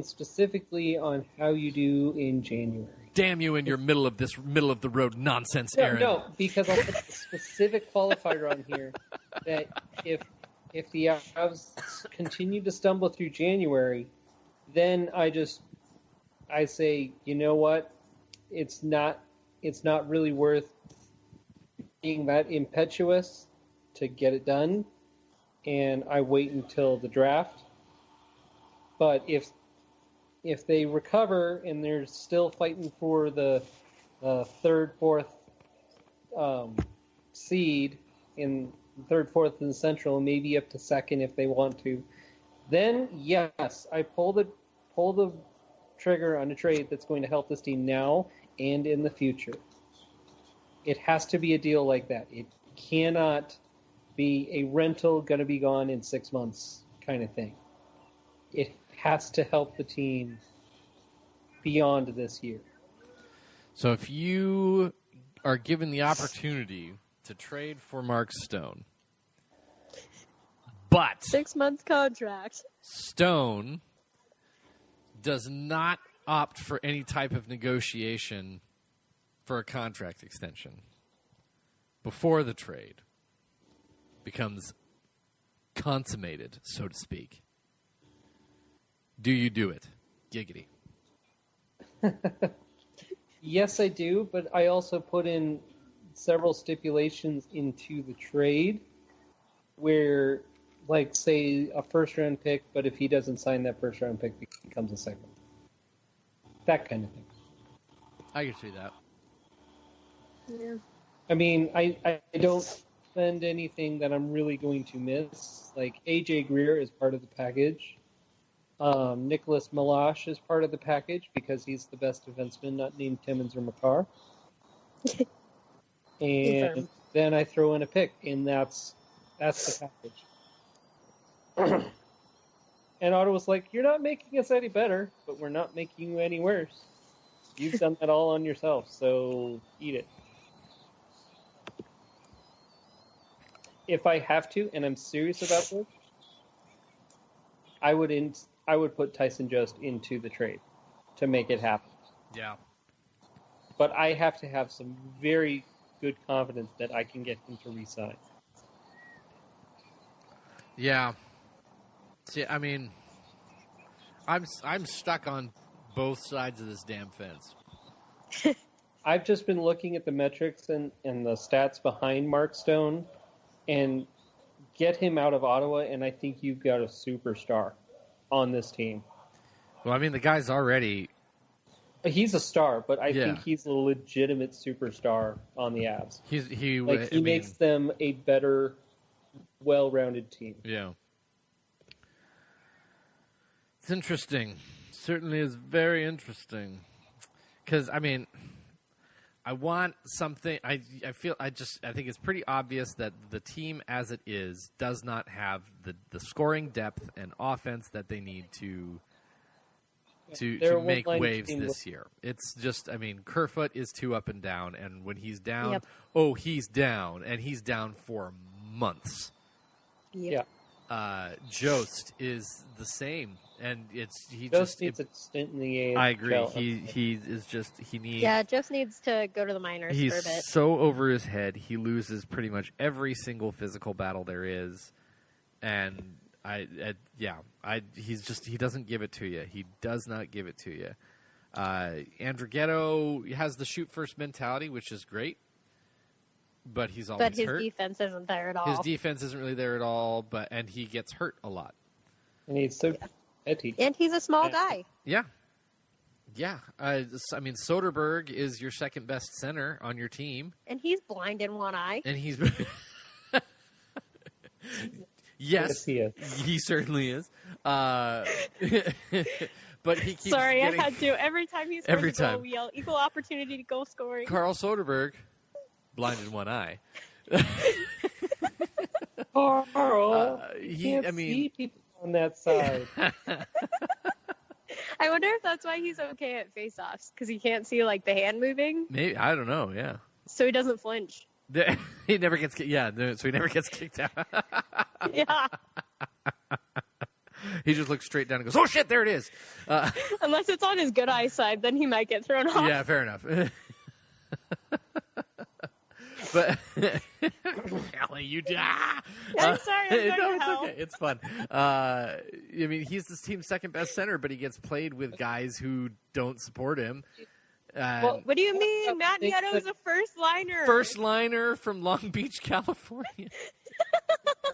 specifically on how you do in January. Damn you and your middle of the road nonsense, Aaron. No, because I'll put a specific qualifier on here that if the Avs continue to stumble through January, then I say, you know what? It's not really worth being that impetuous to get it done, and I wait until the draft. But if they recover and they're still fighting for the third, fourth seed in third, fourth in the Central, and maybe up to second if they want to, then yes, I pull the trigger on a trade that's going to help this team now and in the future. It has to be a deal like that. It cannot be a rental going to be gone in 6 months kind of thing. It has to help the team beyond this year. So if you are given the opportunity to trade for Mark Stone, but 6-month contract, Stone does not opt for any type of negotiation for a contract extension before the trade becomes consummated, so to speak, do you do it? Giggity. Yes, I do, but I also put in several stipulations into the trade where, like, say, a first-round pick, but if he doesn't sign that first-round pick, it becomes a second. That kind of thing. I can see that. yeah. I mean, I don't spend anything that I'm really going to miss. Like, A.J. Greer is part of the package. Nicholas Malash is part of the package because he's the best defenseman, not named Timmins or Makar. And then I throw in a pick, and that's the package. And Ottawa's like, you're not making us any better, but we're not making you any worse. You've done that all on yourself, so eat it. If I have to, and I'm serious about this, I would put Tyson Jost into the trade to make it happen. Yeah. But I have to have some very good confidence that I can get him to re-sign. Yeah. See, I mean, I'm stuck on both sides of this damn fence. I've just been looking at the metrics and the stats behind Mark Stone, and get him out of Ottawa, and I think you've got a superstar on this team. Well, I mean, the guy's already... He's a star, but I think he's a legitimate superstar on the Avs. He makes them a better, well-rounded team. Yeah. It's interesting. Certainly is very interesting. Because, I mean, I want something... I think it's pretty obvious that the team as it is does not have the scoring depth and offense that they need to make waves this year. It's just, I mean, Kerfoot is too up and down, and when he's down, he's down, and he's down for months. Yep. Jost is the same, and Jost needs a stint in the AHL. I agree. He needs. Yeah, Jost needs to go to the minors for a bit. He's so over his head. He loses pretty much every single physical battle there is, and he doesn't give it to you. He does not give it to you. Andrighetto has the shoot first mentality, which is great. But he's always hurt. But his defense isn't there at all. His defense isn't really there at all, and he gets hurt a lot. And he's so petty. And he's a small guy. Yeah. Yeah. I mean, Soderberg is your second best center on your team. And he's blind in one eye. And he's... Yes, he is. He certainly is. But he keeps Sorry, I had to. Every time he scores a goal, we yell, equal opportunity to goal scoring. Carl Soderberg, blind in one eye. Carl, see people on that side. I wonder if that's why he's okay at face-offs, because he can't see, like, the hand moving. Maybe. I don't know, yeah. So he doesn't flinch. He never gets so he never gets kicked out. Yeah. He just looks straight down and goes, "Oh shit, there it is." Unless it's on his good eye side, then he might get thrown off. Yeah, fair enough. But Kelly, you die. I'm sorry. No, it's okay. It's fun. I mean, he's this team's second best center, but he gets played with guys who don't support him. What do you mean? Matt Nieto's a first liner. First liner from Long Beach, California.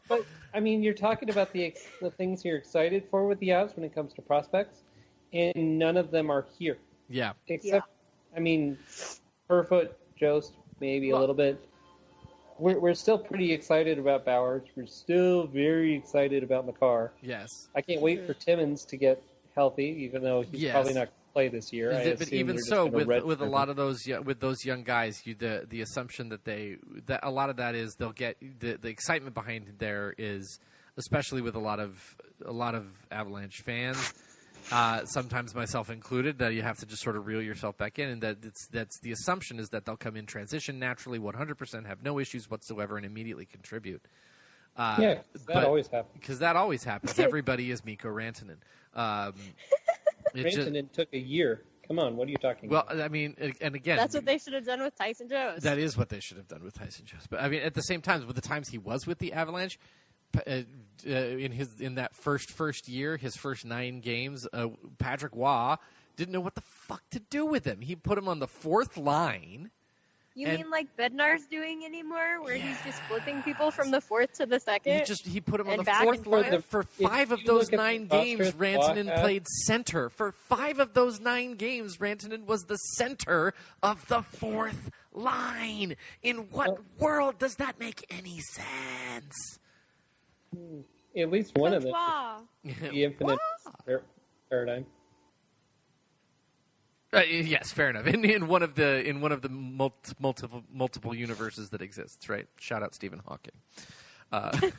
But I mean, you're talking about the things you're excited for with the Avs when it comes to prospects, and none of them are here. Yeah. Except, I mean, Kerfoot, Jost, maybe a little bit. we're still pretty excited about Bowers. We're still very excited about McCarr. Yes. I can't wait for Timmons to get healthy, even though he's probably not going to play this year. But even so, with a lot of those young guys, the assumption that a lot of that is they'll get the excitement behind there is, especially with a lot of Avalanche fans. Sometimes myself included, that you have to just sort of reel yourself back in, and that's the assumption is that they'll come in transition naturally, 100%, have no issues whatsoever, and immediately contribute. That always happens. Because that always happens. Everybody is Mikko Rantanen. Rantanen took a year. Come on, what are you talking about? Well, I mean, and again, that's what they should have done with Tyson Jones. That is what they should have done with Tyson Jones. But I mean, at the same time, with the times he was with the Avalanche, in that first year, his first 9 games, Patrick Waugh didn't know what the fuck to do with him. He put him on the 4th line. You mean like Bednar's doing anymore, where he's just flipping people from the 4th to the 2nd? He put him on the 4th line. For 5 of those 9 games, Rantanen played center. For 5 of those 9 games, Rantanen was the center of the 4th line. In what world does that make any sense? At least one of them. The infinite paradigm. Yes, fair enough. In one of the multiple universes that exists, right? Shout out Stephen Hawking. And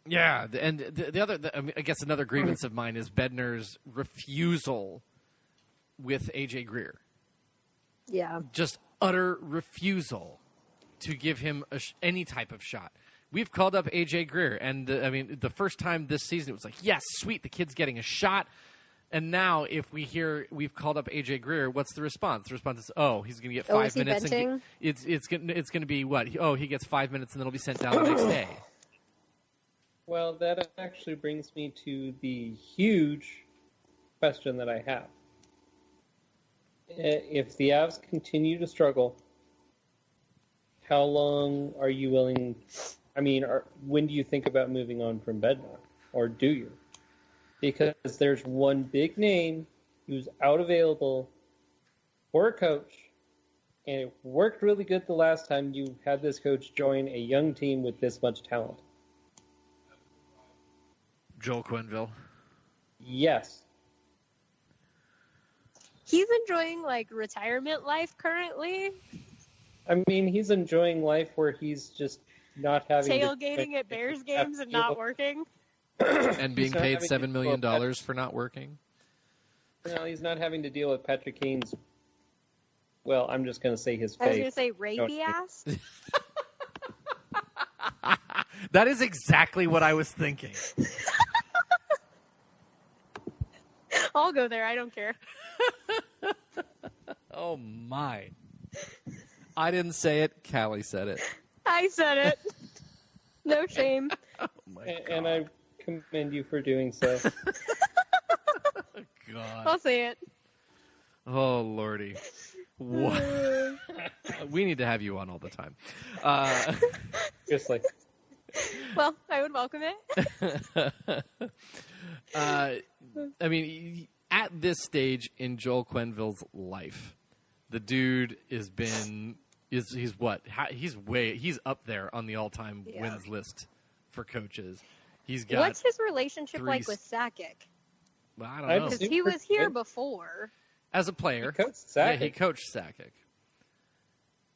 the other, I guess another grievance of mine is Bednar's refusal with AJ Greer. Yeah, just utter refusal to give him any type of shot. We've called up AJ Greer, and the first time this season it was like, yes, sweet, the kid's getting a shot. And now, if we hear we've called up AJ Greer, what's the response? The response is, he's going to get 5 minutes. And it's going to be what? He gets 5 minutes, and then he'll be sent down the next day. Well, that actually brings me to the huge question that I have. If the Avs continue to struggle, how long are you willing? I mean, when do you think about moving on from Bednar, or do you? Because there's one big name who's out available for a coach, and it worked really good the last time you had this coach join a young team with this much talent. Joel Quenneville. Yes. He's enjoying retirement life currently. I mean, he's enjoying life where he's just not having tailgating at Bears games and not working, and being paid $7 million for not working. No, he's not having to deal with Patrick Kane's. Well, I'm just going to say his face. I was going to say rapey ass. That is exactly what I was thinking. I'll go there. I don't care. Oh my! I didn't say it. Callie said it. I said it. No shame. Oh my God. And I commend you for doing so. God. I'll say it. Oh Lordy. What? We need to have you on all the time. Just like. Well, I would welcome it. I mean, at this stage in Joel Quenneville's life, the dude he's up there on the all-time wins list for coaches. He's got. What's his relationship like with Sakic? Well, I don't know. Because he was here before. As a player. He coached Sakic. Yeah, he coached Sakic.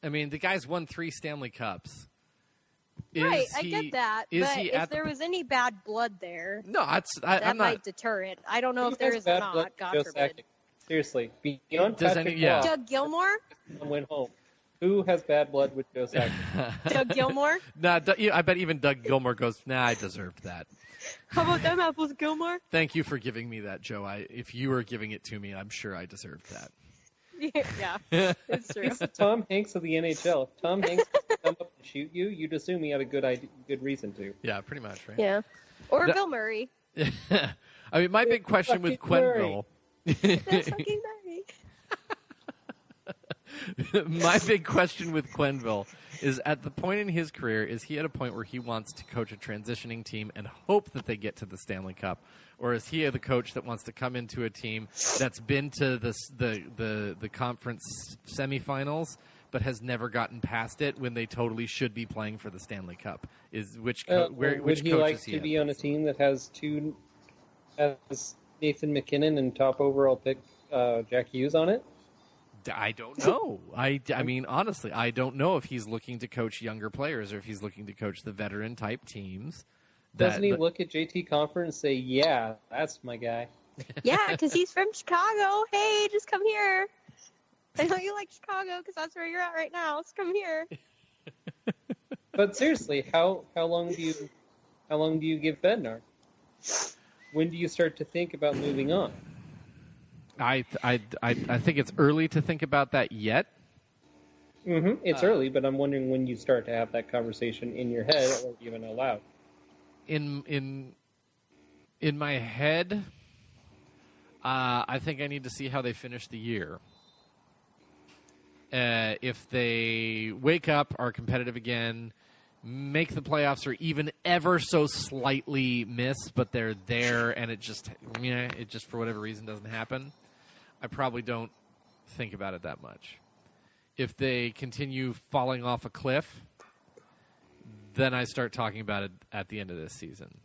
I mean, the guy's won 3 Stanley Cups. Right, I get that. But if there was any bad blood there, that might deter it. I don't know if there is or not. God forbid. Sakic. Seriously, beyond Patrick Waugh, Doug Gilmour went home. Who has bad blood with Joe Sakic? Doug Gilmour? I bet even Doug Gilmour goes, I deserved that. How about them apples, Gilmour? Thank you for giving me that, Joe. If you were giving it to me, I'm sure I deserved that. Yeah, it's true. He's the Tom Hanks of the NHL. If Tom Hanks come up and shoot you, you'd assume he had a good reason to. Yeah, pretty much, right? Yeah. Or Bill Murray. I mean, my big question with Quenneville... My big question with Quenneville is at the point in his career, is he at a point where he wants to coach a transitioning team and hope that they get to the Stanley Cup? Or is he the coach that wants to come into a team that's been to the conference semifinals but has never gotten past it when they totally should be playing for the Stanley Cup? Which would he coach like is he to at? be on a team that has Nathan McKinnon and top overall pick Jack Hughes on it? I don't know. I mean, honestly, I don't know if he's looking to coach younger players or if he's looking to coach the veteran-type teams. Doesn't he look at JT Compher and say, yeah, that's my guy? Yeah, because he's from Chicago. Hey, just come here. I know you like Chicago because that's where you're at right now. So come here. But seriously, how long do you give Bednar? When do you start to think about moving on? I think it's early to think about that yet. Mm-hmm. It's early, but I'm wondering when you start to have that conversation in your head or even aloud. In my head, I think I need to see how they finish the year. If they wake up, are competitive again, make the playoffs, or even ever so slightly miss, but they're there, and it just for whatever reason doesn't happen, I probably don't think about it that much. If they continue falling off a cliff, then I start talking about it at the end of this season.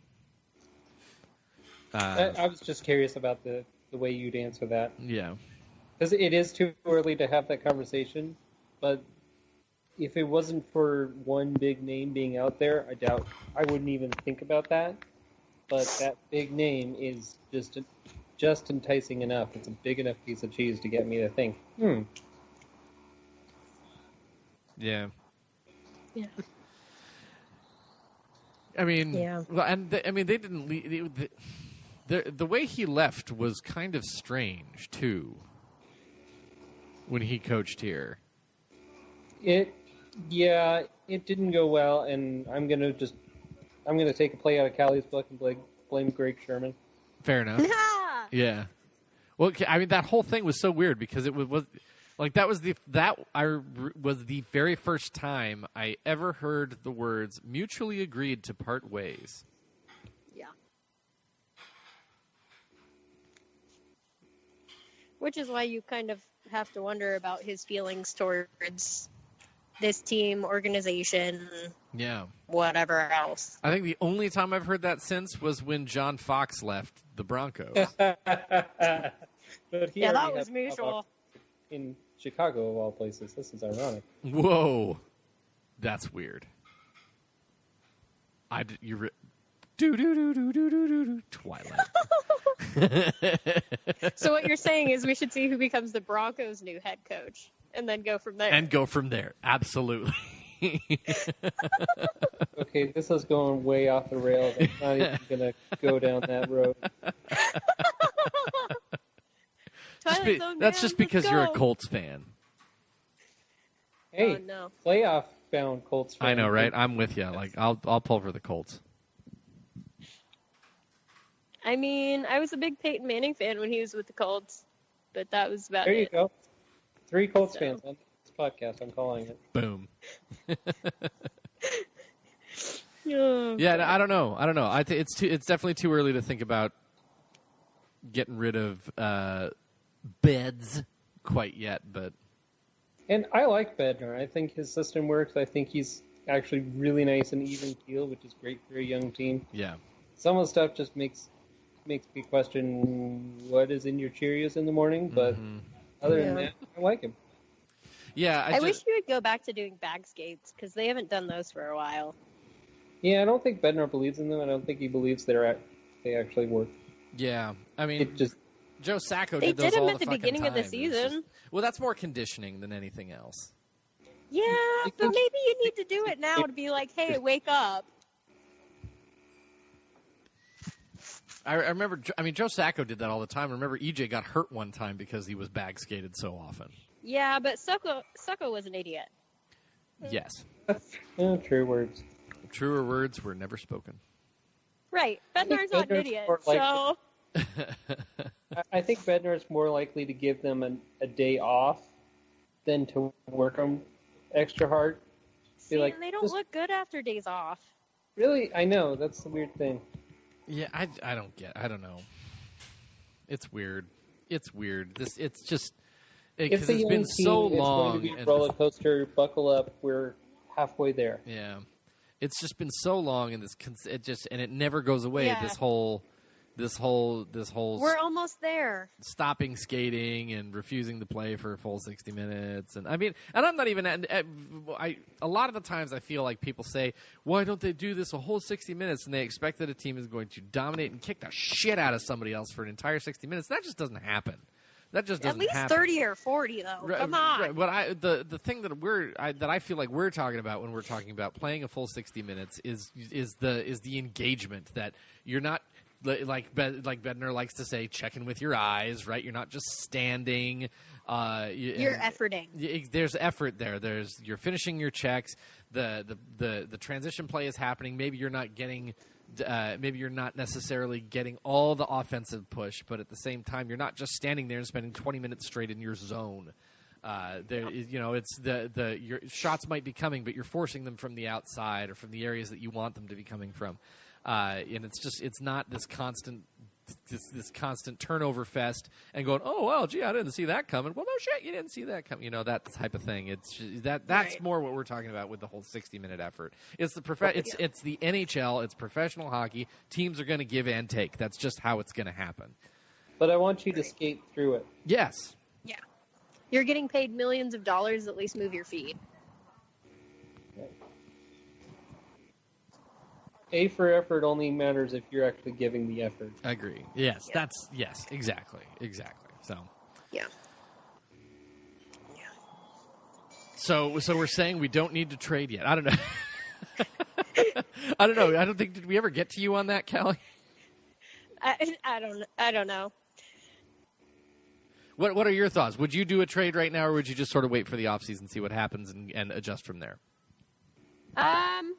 I was just curious about the way you'd answer that. Yeah. Because it is too early to have that conversation, but if it wasn't for one big name being out there, I wouldn't even think about that. But that big name is just enticing enough. It's a big enough piece of cheese to get me to think, Yeah. Yeah. I mean, Yeah. well, and they didn't leave. The way he left was kind of strange too. When he coached here, it didn't go well, and I'm gonna take a play out of Callie's book and blame Greg Sherman. Fair enough. Yeah. Well, I mean, that whole thing was so weird because it was like that was the very first time I ever heard the words "mutually agreed to part ways." Yeah. Which is why you kind of have to wonder about his feelings towards this team, organization, Yeah. whatever else. I think the only time I've heard that since was when John Fox left the Broncos. But Yeah, that was mutual. In Chicago, of all places. This is ironic. Whoa. That's weird. Twilight. So what you're saying is we should see who becomes the Broncos' new head coach and then go from there. Absolutely. Okay, this is going way off the rails. I'm not even going to go down that road. That's just because you're a Colts fan. Hey, Oh, no. playoff-bound Colts fan. I know, right? I'm with you. Like, I'll pull for the Colts. I mean, I was a big Peyton Manning fan when he was with the Colts, but that was about There it. you go. 3 Colts fans on this podcast. I'm calling it. Boom. Oh, Yeah, I don't know. It's definitely too early to think about getting rid of beds quite yet, but And I like Bednar. I think his system works. I think he's actually really nice and even keel, which is great for a young team. yeah. Some of the stuff just makes me question what is in your Cheerios in the morning, but other than that, I like him. Yeah, I wish you would go back to doing bag skates because they haven't done those for a while. Yeah, I don't think Bednar believes in them. I don't think he believes they actually work. Yeah, I mean, It just Joe Sacco They did those did 'em all at the fucking beginning of the time. It's season. just- well, that's more conditioning than anything else. Yeah, but maybe you need to do it now to be like, hey, wake up. I remember. I mean, Joe Sacco did that all the time. I remember EJ got hurt one time because he was bag skated so often. Yeah, but Succo was an idiot. Yes, true words. truer words were never spoken. Right. Bednar's not an Bednar's idiot, more like- so... I think Bednar's more likely to give them a day off than to work them extra hard. See, like, they don't just- look good after days off. Really? I know. That's the weird thing. Yeah, I don't know. It's weird. It's just because it's been so long. It's going to be a roller coaster. Buckle up. We're halfway there. Yeah, it's just been so long, and it never goes away. Yeah. This whole We're almost there. stopping skating and refusing to play for a full 60 minutes. And I mean, and I'm not even a lot of the times I feel like people say, why don't they do this a whole 60 minutes? And they expect that a team is going to dominate and kick the shit out of somebody else for an entire 60 minutes. That just doesn't happen. That just doesn't happen. At least 30 or 40, though. Come on. Right. But the thing that I feel like we're talking about when we're talking about playing a full 60 minutes is the engagement, that you're not, like Bednar likes to say, checking with your eyes, right? You're not just standing. You're efforting. There's effort there. You're finishing your checks. The transition play is happening. Maybe you're not necessarily getting all the offensive push, but at the same time, you're not just standing there and spending 20 minutes straight in your zone. It's your shots might be coming, but you're forcing them from the outside or from the areas that you want them to be coming from. And it's not this constant turnover fest and going, oh well, gee, I didn't see that coming. Well, no shit, you didn't see that coming. That type of thing. It's just, that's right. More what we're talking about with the whole 60-minute effort. It's it's the NHL. It's professional hockey. Teams are going to give and take. That's just how it's going to happen. But I want you to skate through it. Yes. Yeah. You're getting paid millions of dollars. At least move your feet. A for effort only matters if you're actually giving the effort. I agree. Yes, Yeah. yes, exactly. So. Yeah. So we're saying we don't need to trade yet. I don't know. I don't know. I don't think, did we ever get to you on that, Callie? I don't know. What are your thoughts? Would you do a trade right now, or would you just sort of wait for the offseason, see what happens, and adjust from there? I'm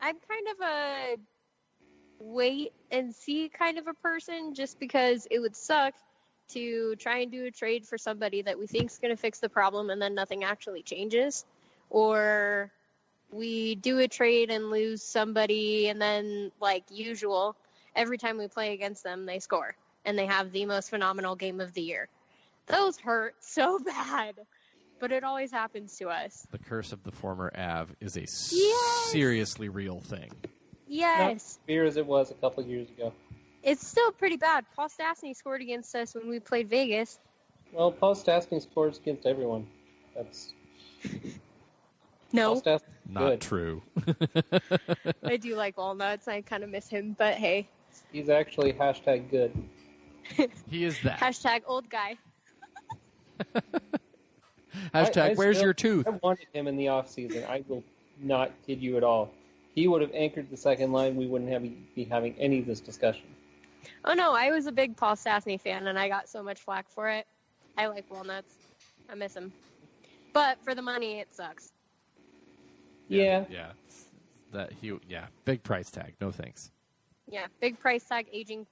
kind of a wait and see kind of a person, just because it would suck to try and do a trade for somebody that we think is going to fix the problem and then nothing actually changes. Or we do a trade and lose somebody, and then, like usual, every time we play against them, they score and they have the most phenomenal game of the year. Those hurt so bad, but it always happens to us. The curse of the former Av is a Yes! seriously real thing. Not Yes. as severe as it was a couple years ago. It's still pretty bad. Paul Stastny scored against us when we played Vegas. Well, Paul Stastny scores against everyone. That's No, Paul Stastny's Not good. true. I do like Walnuts. I kind of miss him, but hey. He's actually #good. He is that. Hashtag old guy. Hashtag, where's your tooth? I wanted him in the offseason. I will not kid you at all. He would have anchored the second line. We wouldn't be having any of this discussion. Oh no, I was a big Paul Stastny fan, and I got so much flack for it. I like Walnuts. I miss him. But for the money, it sucks. Yeah. Yeah. Big price tag. No thanks. Yeah, big price tag, aging.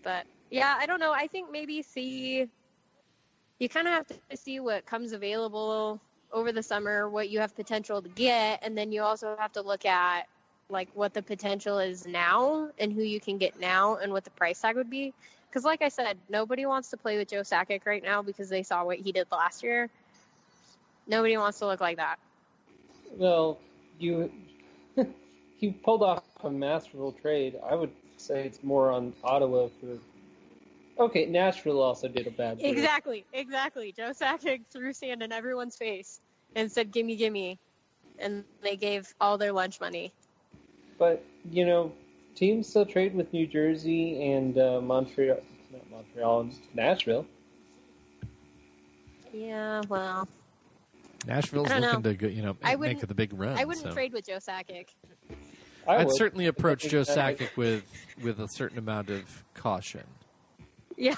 But yeah, I don't know. I think maybe you kind of have to see what comes available over the summer, what you have potential to get, and then you also have to look at like what the potential is now and who you can get now and what the price tag would be. Because like I said, nobody wants to play with Joe Sakic right now because they saw what he did last year. Nobody wants to look like that. Well, he pulled off a masterful trade. I would say it's more on Ottawa for. Okay, Nashville also did a bad trade. Exactly. Joe Sakic threw sand in everyone's face and said, "Gimme, gimme," and they gave all their lunch money. But teams still trade with New Jersey and Nashville. Yeah, well, Nashville's I don't looking know. to go, I make wouldn't- the big run. I wouldn't so. trade with Joe Sakic. I'd would. certainly approach Joe Sakic. Sakic with a certain amount of caution. Yeah,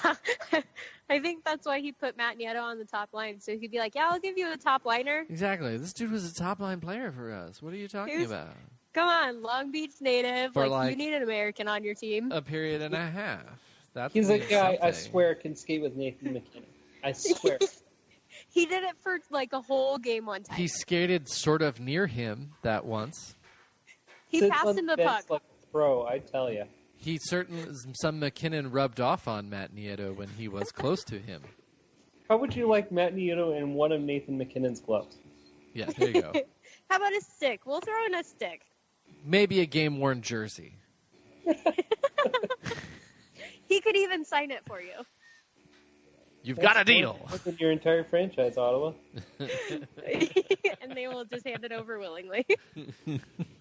I think that's why he put Matt Nieto on the top line, so he'd be like, "Yeah, I'll give you a top liner." Exactly. This dude was a top line player for us. What are you talking He was- about? Come on, Long Beach native. For, You like, need an American on your team. A period and a half. That's He's a means guy, I something. swear, can skate with Nathan McKinnon. I swear. He did it for like a whole game one time. He skated sort of near him that once. He Sits passed on him the bench puck. like a pro, I tell you. He certainly, some McKinnon rubbed off on Matt Nieto when he was close to him. How would you like Matt Nieto in one of Nathan McKinnon's gloves? Yeah, there you go. How about a stick? We'll throw in a stick. Maybe a game-worn jersey. He could even sign it for you. You've got a deal. Within your entire franchise, Ottawa. And they will just hand it over willingly.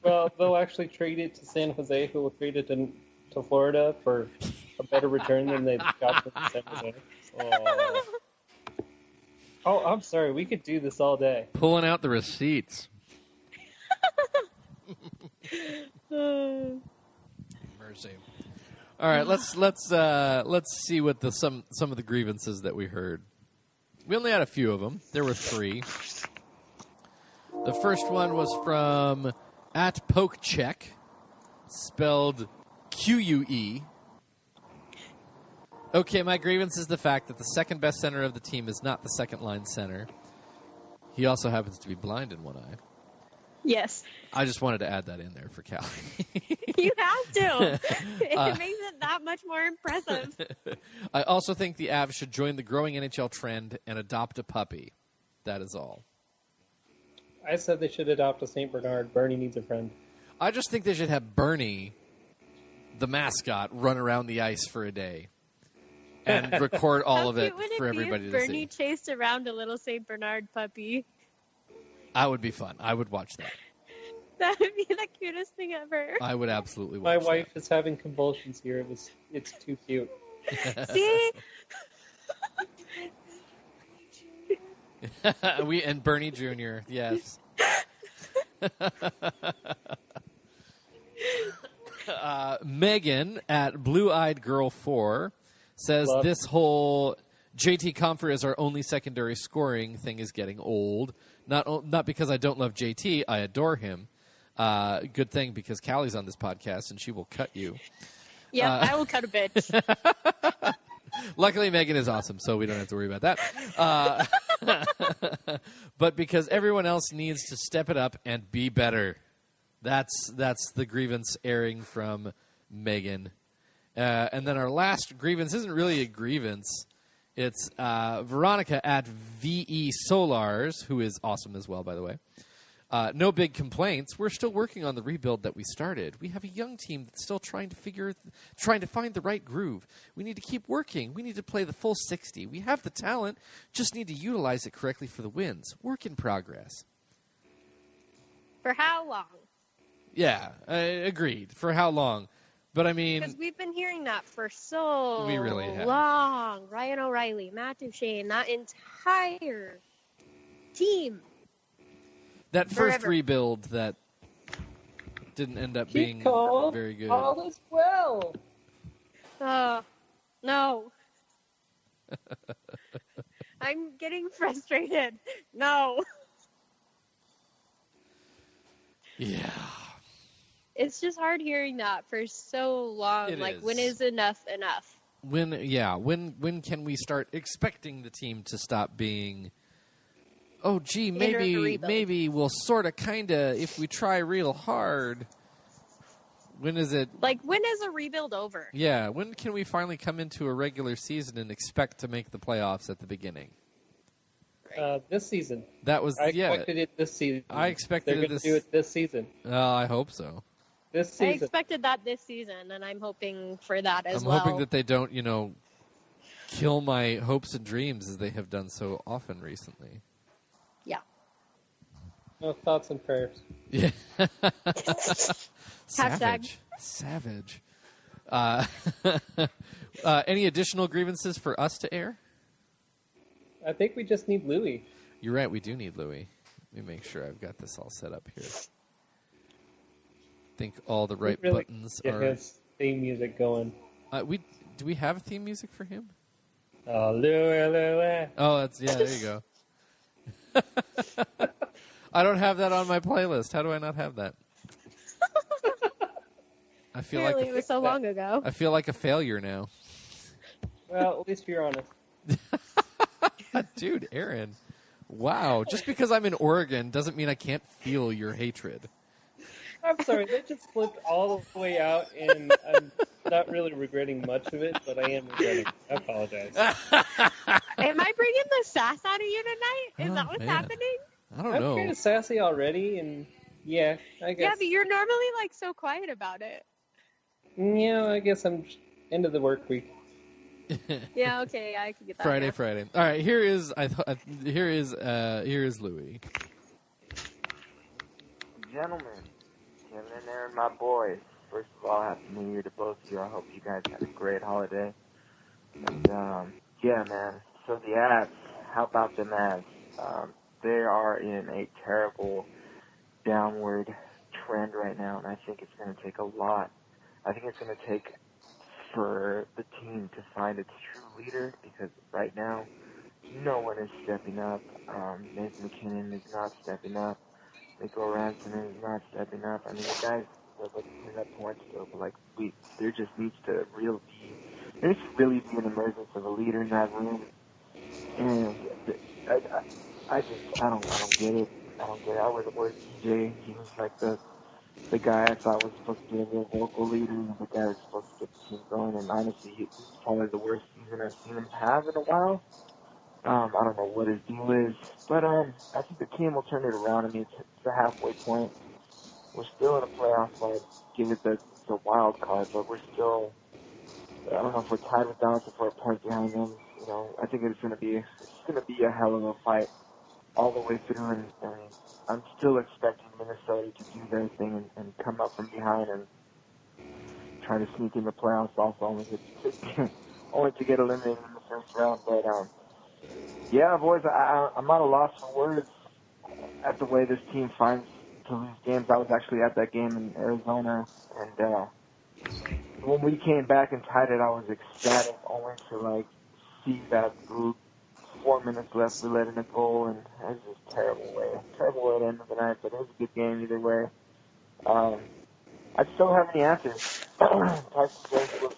Well, they'll actually trade it to San Jose, who will trade it to Florida for a better return than they got from San Jose. Oh, I'm sorry. We could do this all day. Pulling out the receipts. Mercy. All right, let's see what some of the grievances that we heard. We only had a few of them. There were 3. The first one was from @PokeCheck, spelled Q-U-E. Okay, my grievance is the fact that the second best center of the team is not the second line center. He also happens to be blind in one eye. Yes. I just wanted to add that in there for Callie. You have to. It makes it that much more impressive. I also think the Avs should join the growing NHL trend and adopt a puppy. That is all. I said they should adopt a St. Bernard. Bernie needs a friend. I just think they should have Bernie, the mascot, run around the ice for a day and record all of it for everybody to Bernie see. chased around a little St. Bernard puppy. That would be fun. I would watch that. That would be the cutest thing ever. I would absolutely My watch wife is having convulsions here. It's too cute. See? And Bernie Jr., yes. Megan at Blue Eyed Girl 4 says Love. this whole JT Comfort is our only secondary scoring thing is getting old. Not because I don't love JT, I adore him. Good thing because Callie's on this podcast and she will cut you. Yeah, I will cut a bitch. Luckily, Megan is awesome, so we don't have to worry about that. But because everyone else needs to step it up and be better. That's the grievance airing from Megan. And then our last grievance isn't really a grievance. It's Veronica at VE Solars, who is awesome as well, by the way. No big complaints. We're still working on the rebuild that we started. We have a young team that's still trying to find the right groove. We need to keep working. We need to play the full 60. We have the talent, just need to utilize it correctly for the wins. Work in progress. For how long? Yeah, agreed. For how long? But I mean, Because we've been hearing that for so We really have. long. Ryan O'Reilly, Matt Duchene, that entire team. that first forever. rebuild that didn't end up being Keep calm. very good. All is well. No. I'm getting frustrated. No. Yeah. It's just hard hearing that for so long. It Like, is. when is enough enough? When can we start expecting the team to stop being, oh gee, Enter a rebuild. maybe we'll sort of kind of if we try real hard. When is it? Like, when is a rebuild over? Yeah, when can we finally come into a regular season and expect to make the playoffs at the beginning? This season. That was I expected it this season. I expected They're it going to do it this season. I hope so. This I season. expected that this season, and I'm hoping for that as I'm well. hoping that they don't, kill my hopes and dreams as they have done so often recently. Yeah. No thoughts and prayers. Yeah. Hashtag. Savage. Any additional grievances for us to air? I think we just need Louis. You're right, we do need Louis. Let me make sure I've got this all set up here. Think all the right Really buttons get are. his theme music going. Do we have a theme music for him? Oh, Louis, Louis. Oh, there you go. I don't have that on my playlist. How do I not have that? I feel Clearly, like it was so long ago. I feel like a failure now. Well, at least you're honest. Dude, Aaron. Wow. Just because I'm in Oregon doesn't mean I can't feel your hatred. I'm sorry, that just flipped all the way out, and I'm not really regretting much of it, but I am regretting it. I apologize. Am I bringing the sass out of you tonight? Is that what's happening? I don't I'm know. kind of sassy already, and yeah, I guess. Yeah, but you're normally like so quiet about it. Yeah, I guess I'm end of the work week. Yeah, okay, I can get that. Friday. All right, here is Louis. Gentlemen, Kevin and Aaron, my boys. First of all, Happy New Year to both of you. I hope you guys had a great holiday. And, yeah, man. So the Avs, how about them Avs? They are in a terrible downward trend right now, and I think it's going to take a lot. I think it's going to take for the team to find its true leader, because right now, no one is stepping up. Nathan McKinnon is not stepping up. Nico Ranson is not stepping up. I mean, the guys are putting up points still, but like there just needs to really be an emergence of a leader in that room. And I don't get it. I don't get it. I was with TJ. He was like the guy I thought was supposed to be a real vocal leader, and the guy was supposed to get the team going. And honestly, it's probably the worst season I've seen him have in a while. I don't know what his deal is, but I think the team will turn it around. I mean, it's a halfway point. We're still in a playoff fight. Give it the wild card, but we're still. I don't know if we're tied with Dallas, if we're a point behind them. You know, I think it's gonna be a hell of a fight all the way through, and I'm still expecting Minnesota to do their thing and come up from behind and try to sneak in the playoffs. Also, only to get eliminated in the first round, but yeah, boys, I'm at a loss for words at the way this team finds to lose games. I was actually at that game in Arizona, and when we came back and tied it, I was ecstatic, only to see that 4 minutes left, we let in a goal, and it was just terrible way at the end of the night. But it was a good game either way. I just don't have any answers. Tyson Jones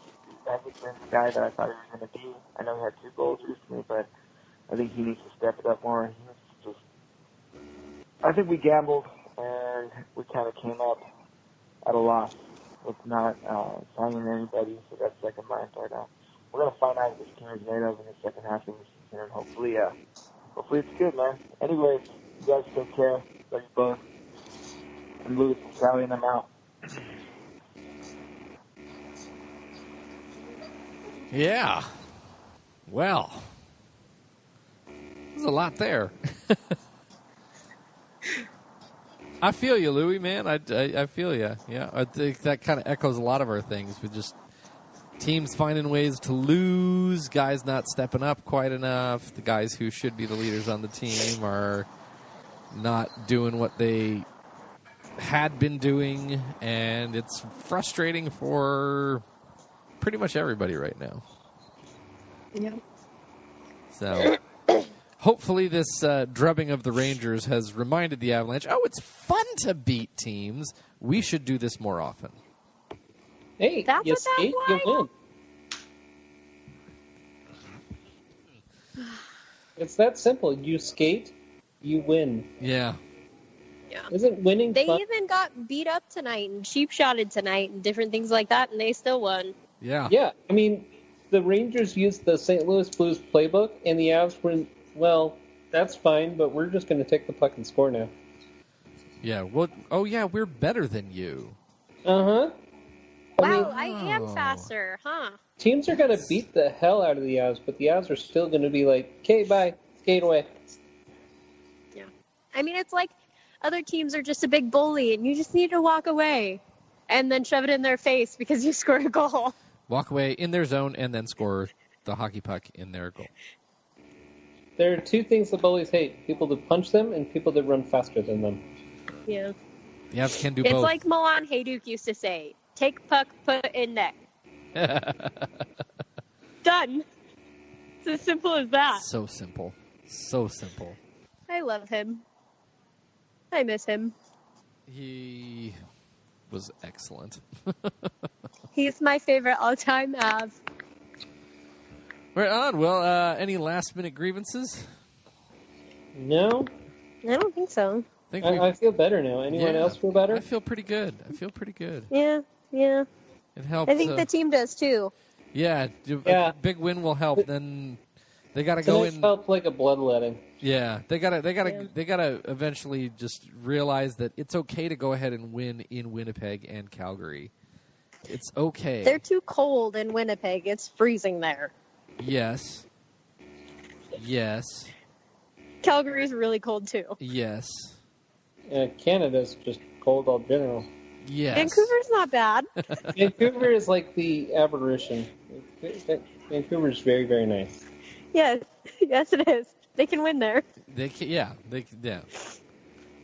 hasn't been the guy that I thought he was going to be. I know he had 2 goals recently, but I think he needs to step it up more. I think we gambled, and we kind of came up at a loss with not signing anybody, so that's second line right now. We're going to find out what this team is made of in the second half of the season, and hopefully it's good, man. Anyways, you guys take care. Love you both. I'm Louis and Sally, and I'm out. Yeah. Well, there's a lot there. I feel you, Louis, man. I feel you. Yeah, I think that kind of echoes a lot of our things. With just teams finding ways to lose, guys not stepping up quite enough. The guys who should be the leaders on the team are not doing what they had been doing, and it's frustrating for pretty much everybody right now. Yeah. So hopefully this drubbing of the Rangers has reminded the Avalanche, it's fun to beat teams. We should do this more often. Hey, That's you what that's skate, you like. win. It's that simple. You skate, you win. Yeah. Yeah. Isn't winning They fun? even got beat up tonight and cheap-shotted tonight and different things like that, and they still won. Yeah. Yeah, I mean, the Rangers used the St. Louis Blues playbook, and the Avs were, well, that's fine, but we're just going to take the puck and score now. Yeah. Well, we're better than you. Uh-huh. Wow, I am faster, huh? Teams are going to beat the hell out of the Avs, but the Avs are still going to be like, okay, bye, skate away. Yeah. I mean, it's like other teams are just a big bully, and you just need to walk away and then shove it in their face because you scored a goal. Walk away in their zone and then score the hockey puck in their goal. There are 2 things the bullies hate: people that punch them and people that run faster than them. Yeah. The Avs can do It's both. like Milan Hayduk used to say, take puck, put in net. Done. It's as simple as that. So simple. So simple. I love him. I miss him. He was excellent. He's my favorite all-time Av. Right on. Well, any last-minute grievances? No, I don't think so. I feel better now. Anyone else feel better? I feel pretty good. Yeah. It helps. I think the team does too. Yeah. A big win will help. Then they got to go in. Felt like a bloodletting. Yeah, they gotta eventually just realize that it's okay to go ahead and win in Winnipeg and Calgary. It's okay. They're too cold in Winnipeg. It's freezing there. Yes. Calgary's really cold too. Yes. Canada's just cold all general. Yes. Vancouver's not bad. Vancouver is like the aberration. Vancouver's very, very nice. Yes, it is. They can win there. They can, yeah. They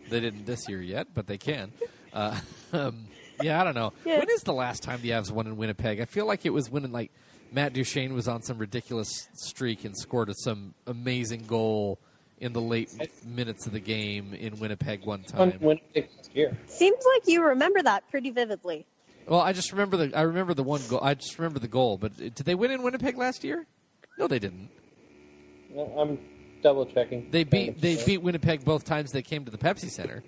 didn't this year yet, but they can. I don't know. Yeah. When is the last time the Avs won in Winnipeg? I feel like it was when Matt Duchene was on some ridiculous streak and scored some amazing goal in the late minutes of the game in Winnipeg one time. Winnipeg last year. Seems like you remember that pretty vividly. Well, I remember the one goal. I just remember the goal. But did they win in Winnipeg last year? No, they didn't. I'm double checking. They beat Winnipeg both times they came to the Pepsi Center.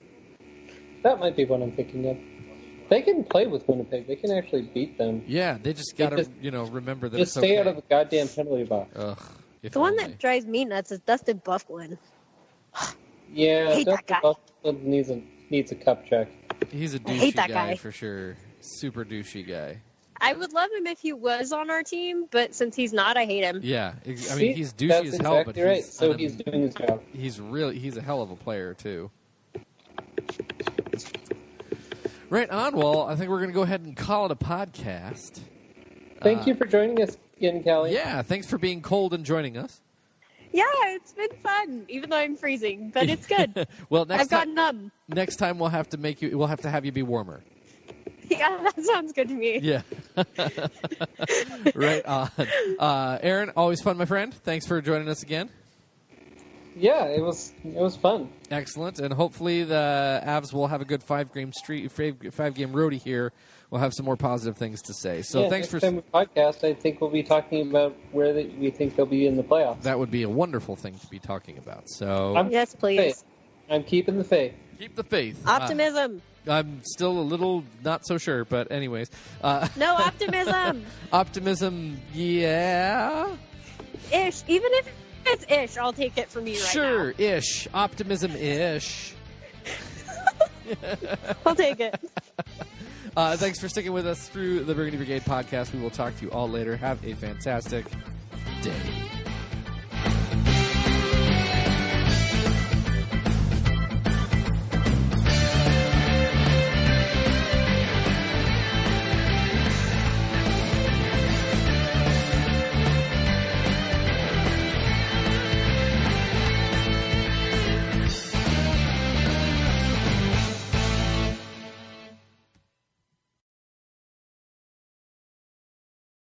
That might be what I'm thinking of. They can play with Winnipeg. They can actually beat them. Yeah, they just got to remember that just it's okay. stay out of the goddamn penalty box. Ugh, The one that drives me nuts is Dustin Bufflin. Yeah, hate that guy. Bufflin needs a cup check. He's a hate douchey that guy guy. for sure. Super douchey guy. I would love him if he was on our team, but since he's not, I hate him. Yeah, I mean he's douchey as hell, but exactly right. So he's doing his job. He's a hell of a player too. Right on. Well, I think we're going to go ahead and call it a podcast. Thank you for joining us again, Callie. Yeah, thanks for being cold and joining us. Yeah, it's been fun, even though I'm freezing, but it's good. Well, I've gotten numb. Next time we'll have to have you be warmer. Yeah, that sounds good to me. Yeah. Right on. Aaron, always fun, my friend. Thanks for joining us again. Yeah, it was fun. Excellent, and hopefully the Avs will have a good 5-game roadie here. We'll have some more positive things to say. So thanks next time we podcast, I think we'll be talking about where we think they'll be in the playoffs. That would be a wonderful thing to be talking about. So Yes, please. I'm keeping the faith. Keep the faith. Optimism. I'm still a little not so sure, but anyways. No optimism. Optimism, yeah. Ish. Even if it's ish, I'll take it from you right now. Sure, ish. Optimism-ish. I'll take it. Thanks for sticking with us through the Burgundy Brigade podcast. We will talk to you all later. Have a fantastic day.